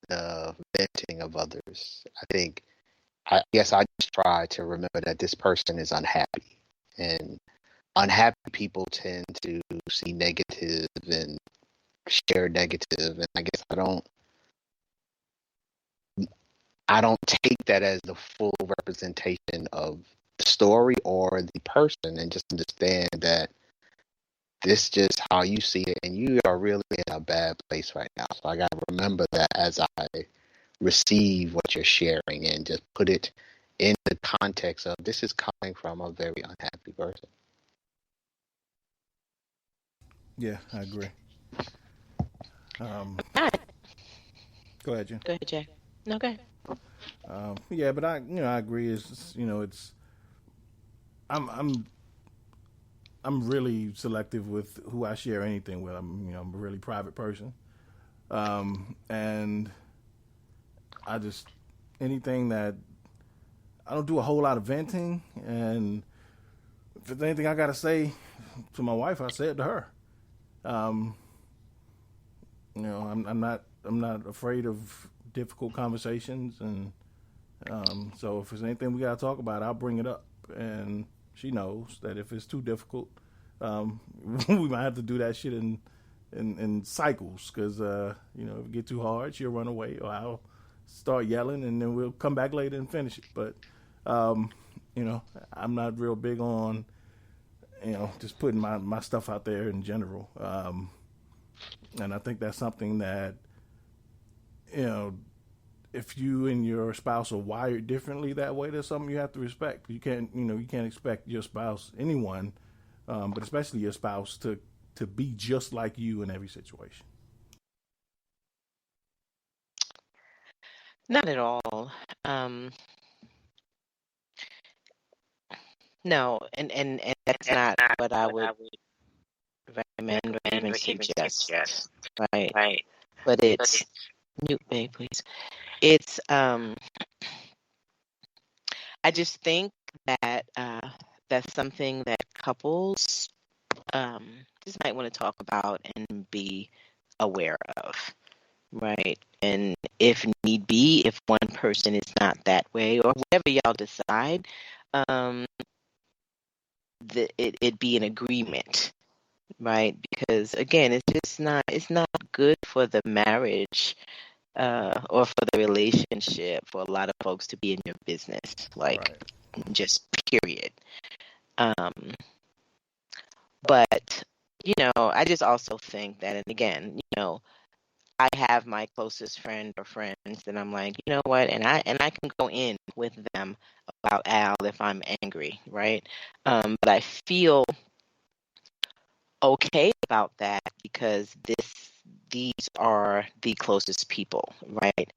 the venting of others, I guess I just try to remember that this person is unhappy. And unhappy people tend to see negative and share negative. And I guess I don't take that as the full representation of the story or the person, and just understand that this is just how you see it, and you are really in a bad place right now. So I got to remember that as I receive what you're sharing, and just put it in the context of this is coming from a very unhappy person. Yeah, I agree. Go ahead, Jen. Go ahead, Jack. No, go ahead. Yeah, but I agree. It's I'm really selective with who I share anything with. I'm a really private person, and I just anything that I don't do a whole lot of venting, and if there's anything I gotta say, to my wife, I said to her, I'm not afraid of difficult conversations, and so if there's anything we gotta talk about, I'll bring it up, and she knows that if it's too difficult, we might have to do that shit in cycles, because if it get too hard, she'll run away, or I'll start yelling, and then we'll come back later and finish it. But I'm not real big on just putting my stuff out there in general, and I think that's something that if you and your spouse are wired differently that way, there's something you have to respect. You can't expect your spouse, anyone, but especially your spouse, to be just like you in every situation. Not at all. No, and that's not what I would recommend or even suggest. Right. But it's mute, babe, please. It's I just think that that's something that couples just might want to talk about and be aware of, right? And if need be, if one person is not that way, or whatever y'all decide, it be an agreement, right? Because again, it's not good for the marriage or for the relationship for a lot of folks to be in your business, like just period. But I just also think that, and again, I have my closest friend or friends that I'm like, you know what, and I can go in with them about Al if I'm angry, right? But I feel okay about that because these are the closest people, right?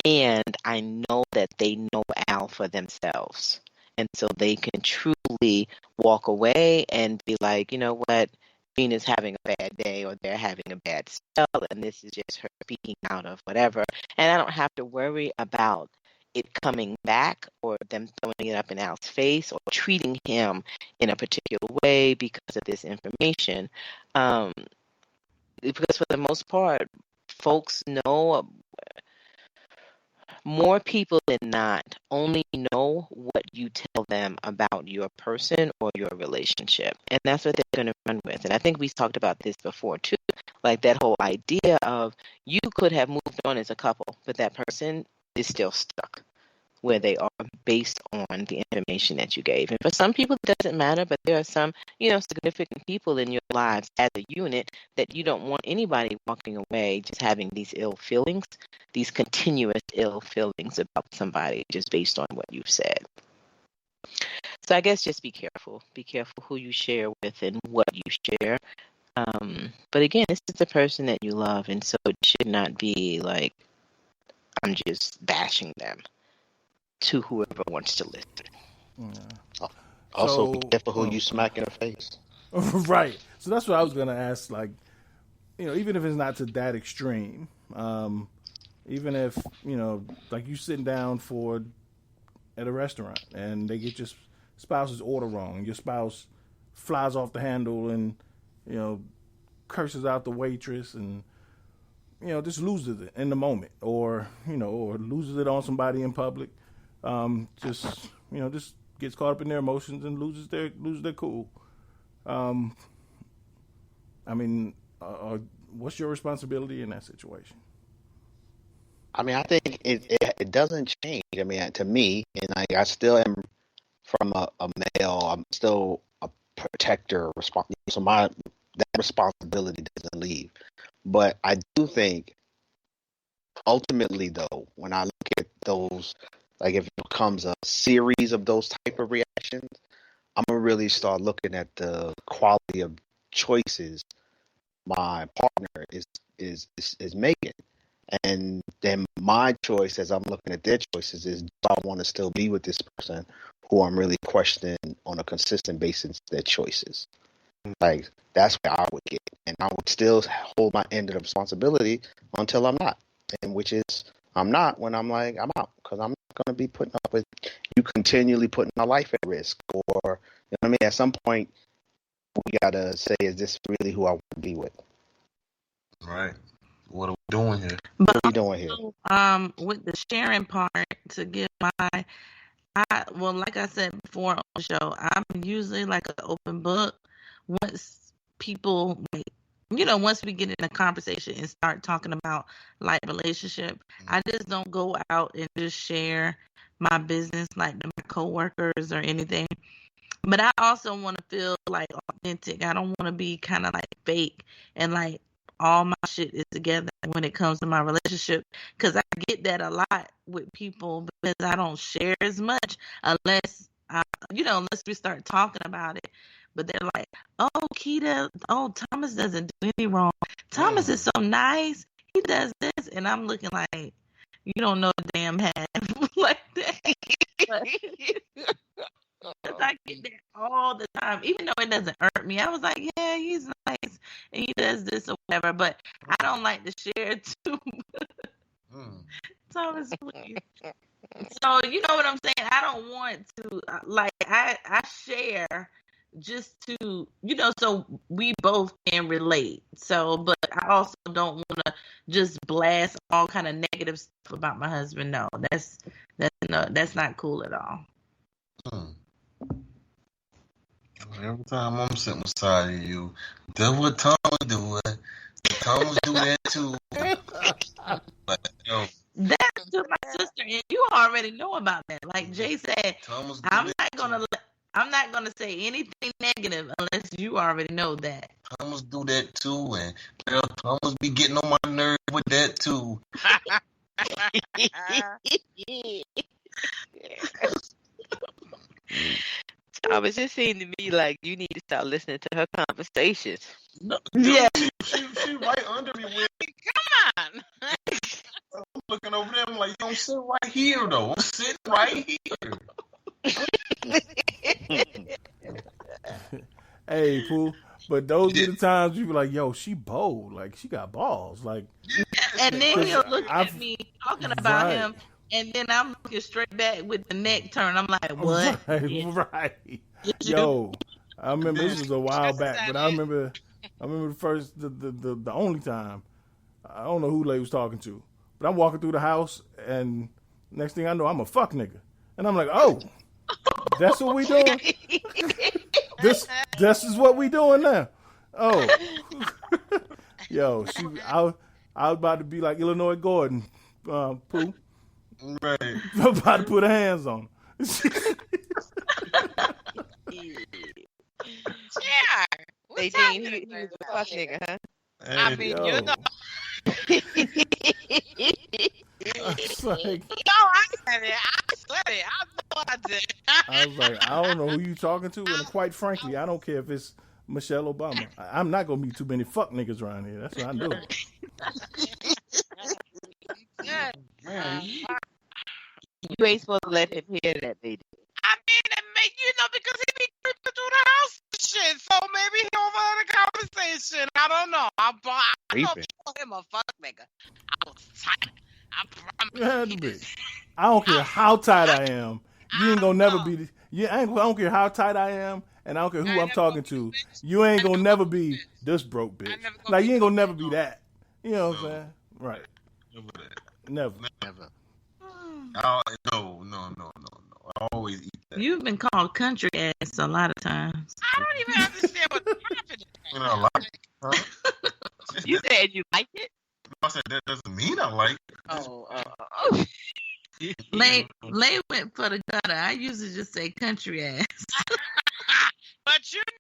And I know that they know Al for themselves. And so they can truly walk away and be like, you know what, Gina's having a bad day, or they're having a bad spell, and this is just her speaking out of whatever. And I don't have to worry about it coming back or them throwing it up in Al's face or treating him in a particular way because of this information. Because for the most part, folks know, more people than not only know what you tell them about your person or your relationship. And that's what they're going to run with. And I think we talked about this before too. Like that whole idea of you could have moved on as a couple, but that person is still stuck where they are based on the information that you gave. And for some people, it doesn't matter, but there are some, significant people in your lives as a unit that you don't want anybody walking away just having these ill feelings, these continuous ill feelings about somebody just based on what you've said. So I guess just be careful. Be careful who you share with and what you share. But again, this is the person that you love, and so it should not be like I'm just bashing them to whoever wants to listen. Yeah. Also, be careful who you smack in the face. Right. So that's what I was going to ask. Like, even if it's not to that extreme, even if, like you sitting down at a restaurant and they get your spouse's order wrong, your spouse flies off the handle and, curses out the waitress and, just loses it in the moment, or loses it on somebody in public. Just gets caught up in their emotions and loses their cool. What's your responsibility in that situation? I mean, I think it doesn't change. I mean, to me, and I still am from a male. I'm still a protector. So that responsibility doesn't leave. But I do think, ultimately, though, when I look at those, like if it becomes a series of those type of reactions, I'm gonna really start looking at the quality of choices my partner is making. And then my choice, as I'm looking at their choices, is do I want to still be with this person who I'm really questioning on a consistent basis their choices? Like, that's where I would get. And I would still hold my end of the responsibility until I'm not. And which is, I'm not when I'm like, I'm out. Because I'm not going to be putting up with you continually putting my life at risk. Or, you know what I mean? At some point, We gotta say, is this really who I want to be with? Right. What are we doing here? What are we doing here? With the sharing part, to give well, like I said before on the show, I'm usually like an open book. Once people, like, once we get in a conversation and start talking about like relationship, I just don't go out and just share my business like to my coworkers or anything. But I also want to feel like authentic. I don't want to be kind of like fake and like all my shit is together when it comes to my relationship. Because I get that a lot with people because I don't share as much unless we start talking about it. But they're like, oh, Kita, oh, Thomas doesn't do any wrong. Thomas is so nice. He does this. And I'm looking like, you don't know the damn half like that. Because I get that all the time, even though it doesn't hurt me. I was like, yeah, he's nice and he does this or whatever, but I don't like to share too much. Thomas, please. So you know what I'm saying? I don't want to I share just to so we both can relate. So, but I also don't want to just blast all kind of negative stuff about my husband. No, that's not cool at all. Every time I'm sitting beside you, that's what Thomas do. Thomas do that too. Like, yo. That's to my sister, and you already know about that. Like Jay said, I'm not gonna say anything negative unless you already know that. Thomas do that too, and girl, Thomas be getting on my nerve with that too. Thomas, it seemed to me like you need to start listening to her conversations. No, yeah, she right under me with. Come on. I'm looking over there. I'm like, don't sit right here though. I'm sitting right here. Hey, Pooh. But those are the times you be like, yo, she bold. Like, she got balls. Like, and then he'll look at me talking about him, and then I'm looking straight back with the neck turn. I'm like, what? Right. Yo, I remember this was a while back, but I remember the first, the only time. I don't know who they was talking to, but I'm walking through the house, and next thing I know, I'm a fuck nigga, and I'm like, oh, that's what we doing. This is what we doing now. Oh, yo, I was about to be like Illinois Gordon, Pooh. Right. I'm about to put her hands on. Yeah. They think he was a fuck nigga, huh? Hey, I mean, you know. It's like, No, I said it. I said it. I know I did. I was like, I don't know who you talking to, and quite frankly, I don't care if it's Michelle Obama. I'm not gonna meet too many fuck niggas around here. That's what I know. You ain't supposed to let him hear that, baby. I mean, because he be creeping through the house and shit. So maybe he'll overheard the conversation. I don't know. I don't call him a fuck nigga. I was tight. I promise. I don't care how tight I am. You ain't gonna never be. I don't care how tight I am, and I don't care who I'm talking to. You ain't gonna never be this broke bitch. Like, you ain't gonna never be that. You know what I'm saying? Right. Never. No. I always eat that. You've been called country ass a lot of times. I don't even understand what's happening. You know, like, huh? You said you like it? I said that doesn't mean I like it. Oh. Lay went for the gutter. I usually just say country ass. But you be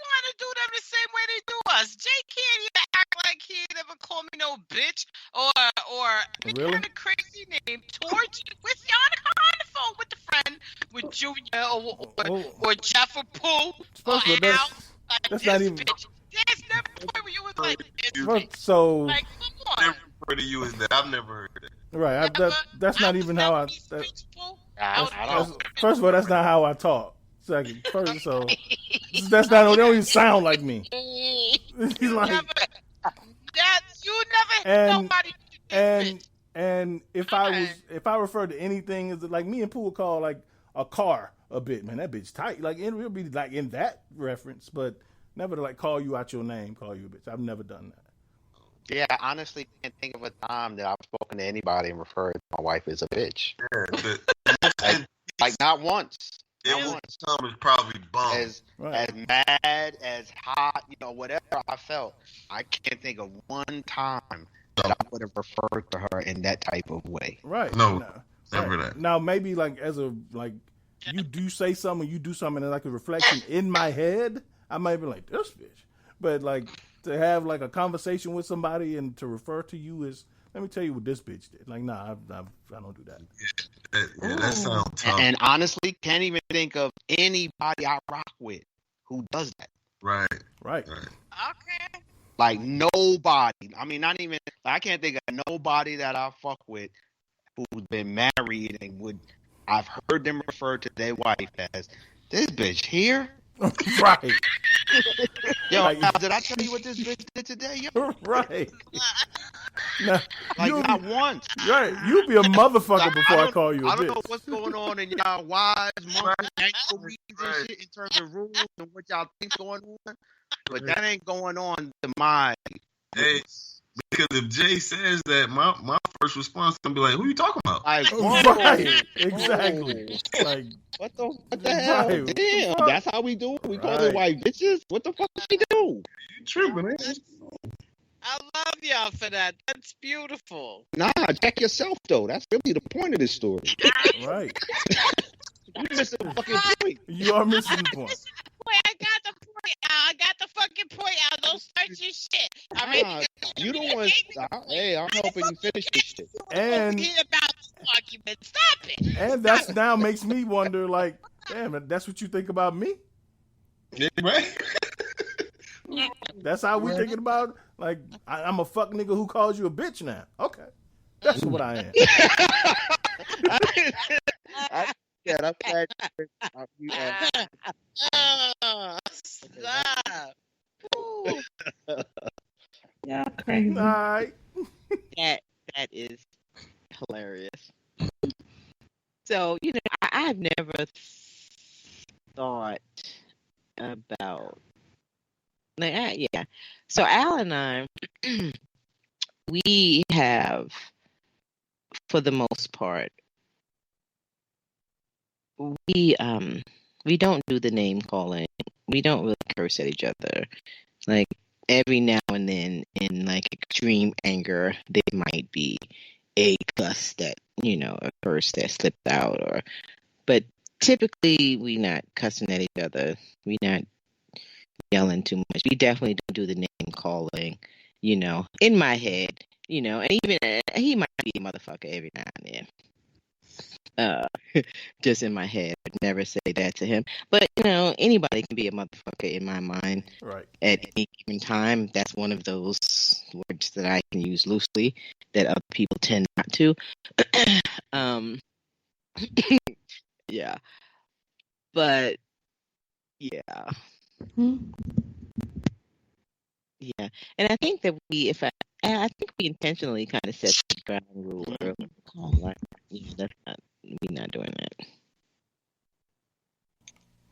wanting to do them the same way they do us. Jay can't even act like he ain't ever called me no bitch or any kind of crazy name towards you with y'all on the phone with the friend, with Junior or Jeff or Pooh or Al. That's not even. Bitch. There's never a point where you was like, so. Like, come on. Never heard of you as that. I've never heard that. Right. That's not even how I. First of all, that's not how I talk. Second, so that's not. They don't even sound like me. He's like, you never hit nobody. And if I refer to anything as like me and Pooh would call like a car a bit, man, that bitch tight. Like it'll be like in that reference, but never to like call you out your name, call you a bitch. I've never done that. Yeah, I honestly can't think of a time that I've spoken to anybody and referred to my wife as a bitch. Like not once. Not once. Tom is probably bummed. As mad, as hot, whatever I felt. I can't think of one time that I would have referred to her in that type of way. Right. No, never that. Now maybe like you do say something, you do something, and like a reflection in my head, I might be like, this bitch. But like to have like a conversation with somebody and to refer to you as, let me tell you what this bitch did. Like, nah, I don't do that. Yeah, that sounds tough. And honestly, can't even think of anybody I rock with who does that. Right. Okay. Like nobody. I mean, not even. I can't think of nobody that I fuck with who's been married and I've heard them refer to their wife as this bitch here. Right. Yo, now, did I tell you what this bitch did today? Yo? Right. Now, not once. Right. You be a motherfucker before I call you a bitch. I don't know what's going on in y'all wives, monthly, ankle meetings and shit in terms of rules and what y'all think going on. But that ain't going on to my. Hey, because if Jay says that, my first response is gonna be like, "Who you talking about?" Like, right, exactly. Like, what the hell? Right. Damn, that's how we do it. We call it white bitches. What the fuck did she do? You tripping, man? I love y'all for that. That's beautiful. Nah, check yourself though. That's really the point of this story. Right. You're missing the fucking point. You are missing the point. I got the point out. I got the fucking point out. Don't start your shit. I mean, you don't want. Hey, I'm helping you finish this shit. And about this argument. Stop it. And that's now makes me wonder, like, damn, that's what you think about me? Yeah, right. That's how we thinking about. Like, I'm a fuck nigga who calls you a bitch now. Okay, that's what I am. Yeah, that's right. Stop. Yeah, crazy. All right. That is hilarious. So, I've never thought about yeah. So Al and I, we have, for the most part, we don't do the name calling. We don't really curse at each other. Like every now and then, in like extreme anger, there might be a cuss that a curse that slipped out, but typically we not cussing at each other. We not yelling too much. We definitely don't do the name calling. In my head, and even he might be a motherfucker every now and then. Just in my head, I'd never say that to him. But anybody can be a motherfucker in my mind. Right. At any given time. That's one of those words that I can use loosely that other people tend not to. Yeah. But yeah. Yeah. And I think that I think we intentionally kind of set the ground rule early. Like, we're not doing that.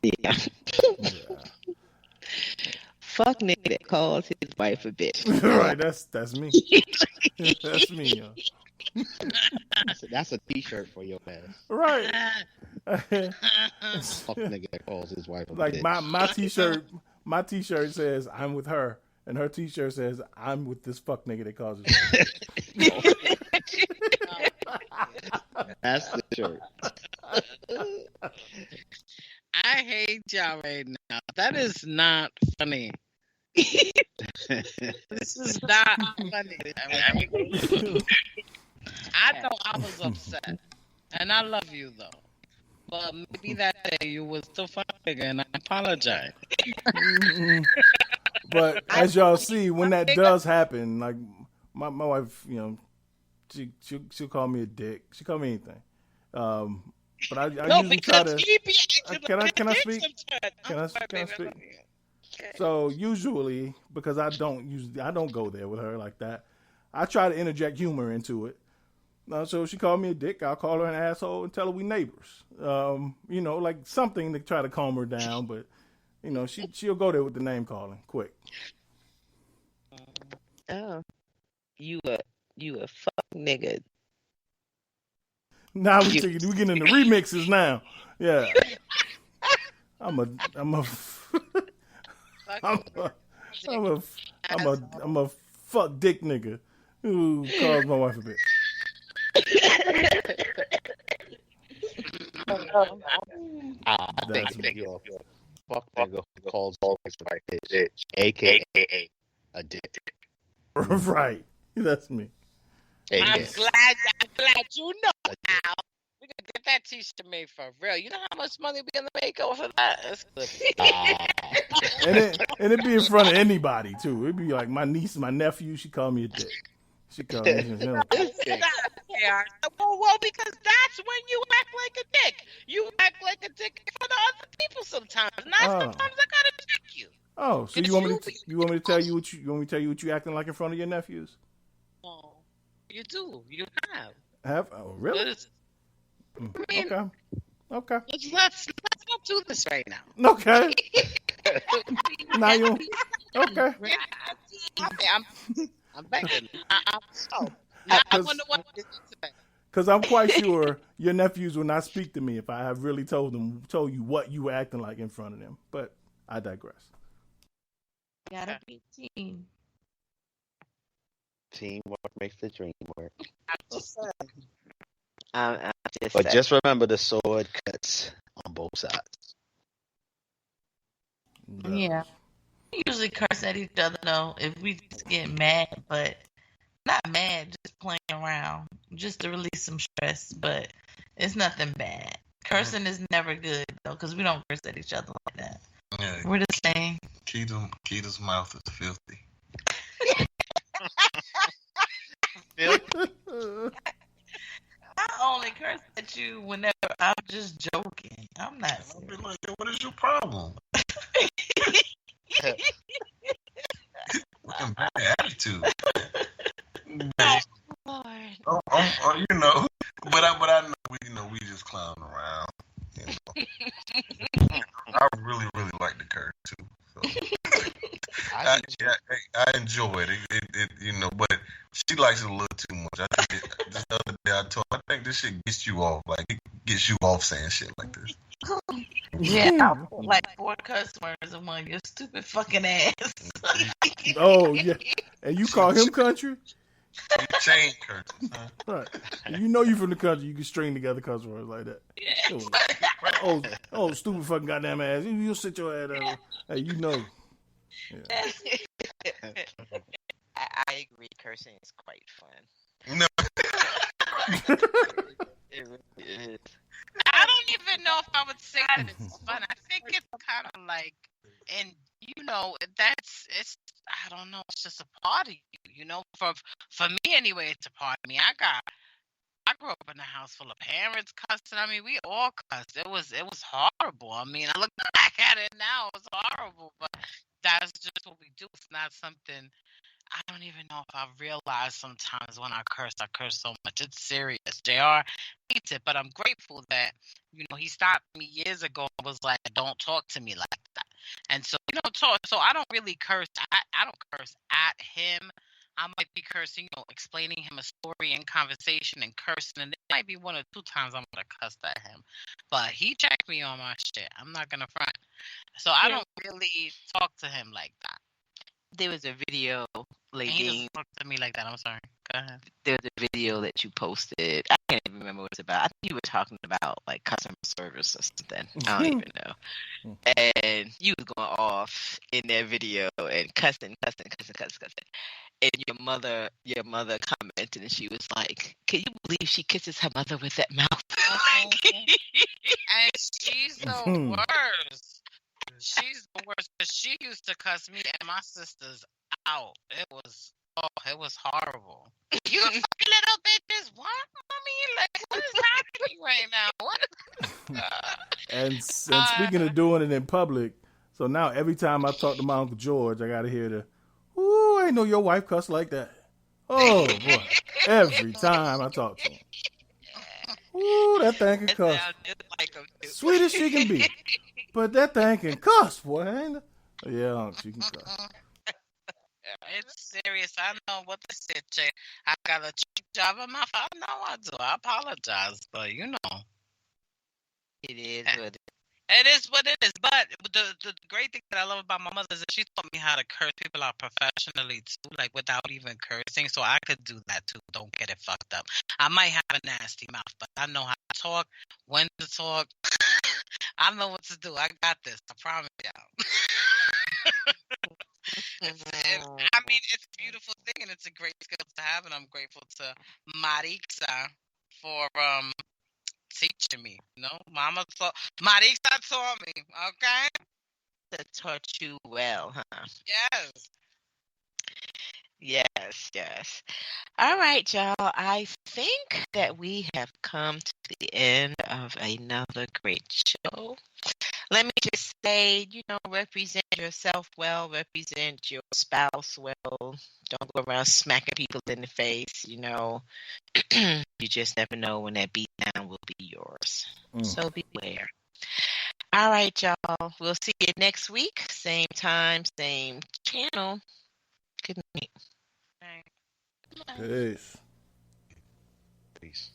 Yeah. Fuck nigga that calls his wife a bitch. Right, that's me. That's me, yo. That's a t-shirt for your ass. Right. Fuck nigga that calls his wife a like bitch. my t-shirt says I'm with her, and her t-shirt says I'm with this fuck nigga that calls his wife. That's the shirt. I hate y'all right now. That is not funny. This is not funny. I know I was upset, and I love you though. But maybe that day you was still fucking, and I apologize. But as y'all see, when that does happen, like my wife, she'll call me a dick. She call me anything. But I usually try to. Can I speak? Can I speak? So usually, because I don't go there with her like that, I try to interject humor into it. So she called me a dick. I'll call her an asshole and tell her we neighbors. Like something to try to calm her down. But she'll go there with the name calling quick. Oh, you a fuck nigga. Now we getting into remixes now. Yeah. I'm a fuck dick nigga who calls my wife a bitch. That's me. Fuck nigga who calls always the right bitch, aka a dick. Right. That's me. I'm glad you know now. We gonna get that t-shirt made for real. You know how much money we gonna make off of that? That's good. And it be in front of anybody too. It'd be like my niece, my nephew. She called me a dick. She called me. Well, because that's when you act like a dick. You act like a dick in front of other people sometimes. Now sometimes I gotta check you. Oh, so you want me to tell you what you acting like in front of your nephews? Oh, you do. You have. Have? Oh, really? Okay. Let's not do this right now. Okay. Now you. Okay. I'm begging. I wonder what to do today. Because I'm quite sure your nephews will not speak to me if I have really told you what you were acting like in front of them. But I digress. Gotta be team. Teamwork makes the dream work. But just remember, the sword cuts on both sides. Yeah. We usually curse at each other though if we just get mad, but not mad, just playing around, just to release some stress. But it's nothing bad. Cursing is never good though, because we don't curse at each other like that. Yeah. We're the same. Keita's mouth is filthy. I only curse at you whenever I'm just joking. I'm not. I'll be like, what is your problem? Fucking bad attitude. But I know we just clowning around. I really like the curse too. So. I enjoy it. But she likes it a little too much. I think just the other day I think this shit gets you off. Like it gets you off saying shit like this. Yeah, I'll put like 4 cuss words among your stupid fucking ass. Oh yeah, and you call him country? Chain curses, huh? Right. You from the country. You can string together cuss words like that. Yeah. Oh, stupid fucking goddamn ass. You'll sit your ass down. Hey, you know. Yeah. I agree. Cursing is quite fun. No. It really is. I don't even know if I would say that it's fun. I think it's kind of like, and I don't know, it's just a part of you, For me anyway, it's a part of me. I grew up in a house full of parents cussing. I mean, we all cussed. It was horrible. I mean, I look back at it now, it's horrible, but that's just what we do. It's not something. I don't even know if I realize sometimes when I curse so much. It's serious. JR hates it, but I'm grateful that, he stopped me years ago and was like, don't talk to me like that. And so, so I don't really curse. I don't curse at him. I might be cursing, explaining him a story in conversation and cursing. And there might be 1 or 2 times I'm going to cuss at him. But he checked me on my shit. I'm not going to front. So I don't really talk to him like that. There was a video, Ladine. He doesn't talk to me like that. I'm sorry. Go ahead. There was a video that you posted. I can't even remember what it's about. I think you were talking about like customer service or something. I don't even know. And you was going off in that video and cussing. And your mother commented, and she was like, "Can you believe she kisses her mother with that mouth?" And she's the worst. She's the worst because she used to cuss me and my sisters out. It was horrible. You fucking little bitches! What, mommy? Like, what is happening right now? What? And speaking of doing it in public, so now every time I talk to my Uncle George, I gotta hear the, "Ooh, I know your wife cuss like that. Oh boy, every time I talk to him. Ooh, that thing can cuss. Like him too. Sweet as she can be. But that thing can cuss, boy. Ain't it? Yeah, she can cuss. It's serious. I know what the shit. I got a cheap job in my mouth. I know I do. I apologize, but you know. It is what It is what it is. But the great thing that I love about my mother is that she taught me how to curse people out professionally too, like without even cursing. So I could do that too. Don't get it fucked up. I might have a nasty mouth, but I know how to talk, when to talk. I know what to do. I got this. I promise y'all. I mean, it's a beautiful thing, and it's a great skill to have, and I'm grateful to Marixa for teaching me. You know, Marixa taught me. Okay. that taught you well, huh? Yes. Yes. All right, y'all. I think that we have come to the end of another great show. Let me just say, represent yourself well, represent your spouse well. Don't go around smacking people in the face, You just never know when that beat down will be yours. So beware. All right, y'all. We'll see you next week. Same time, same channel. Good night. Peace. Peace.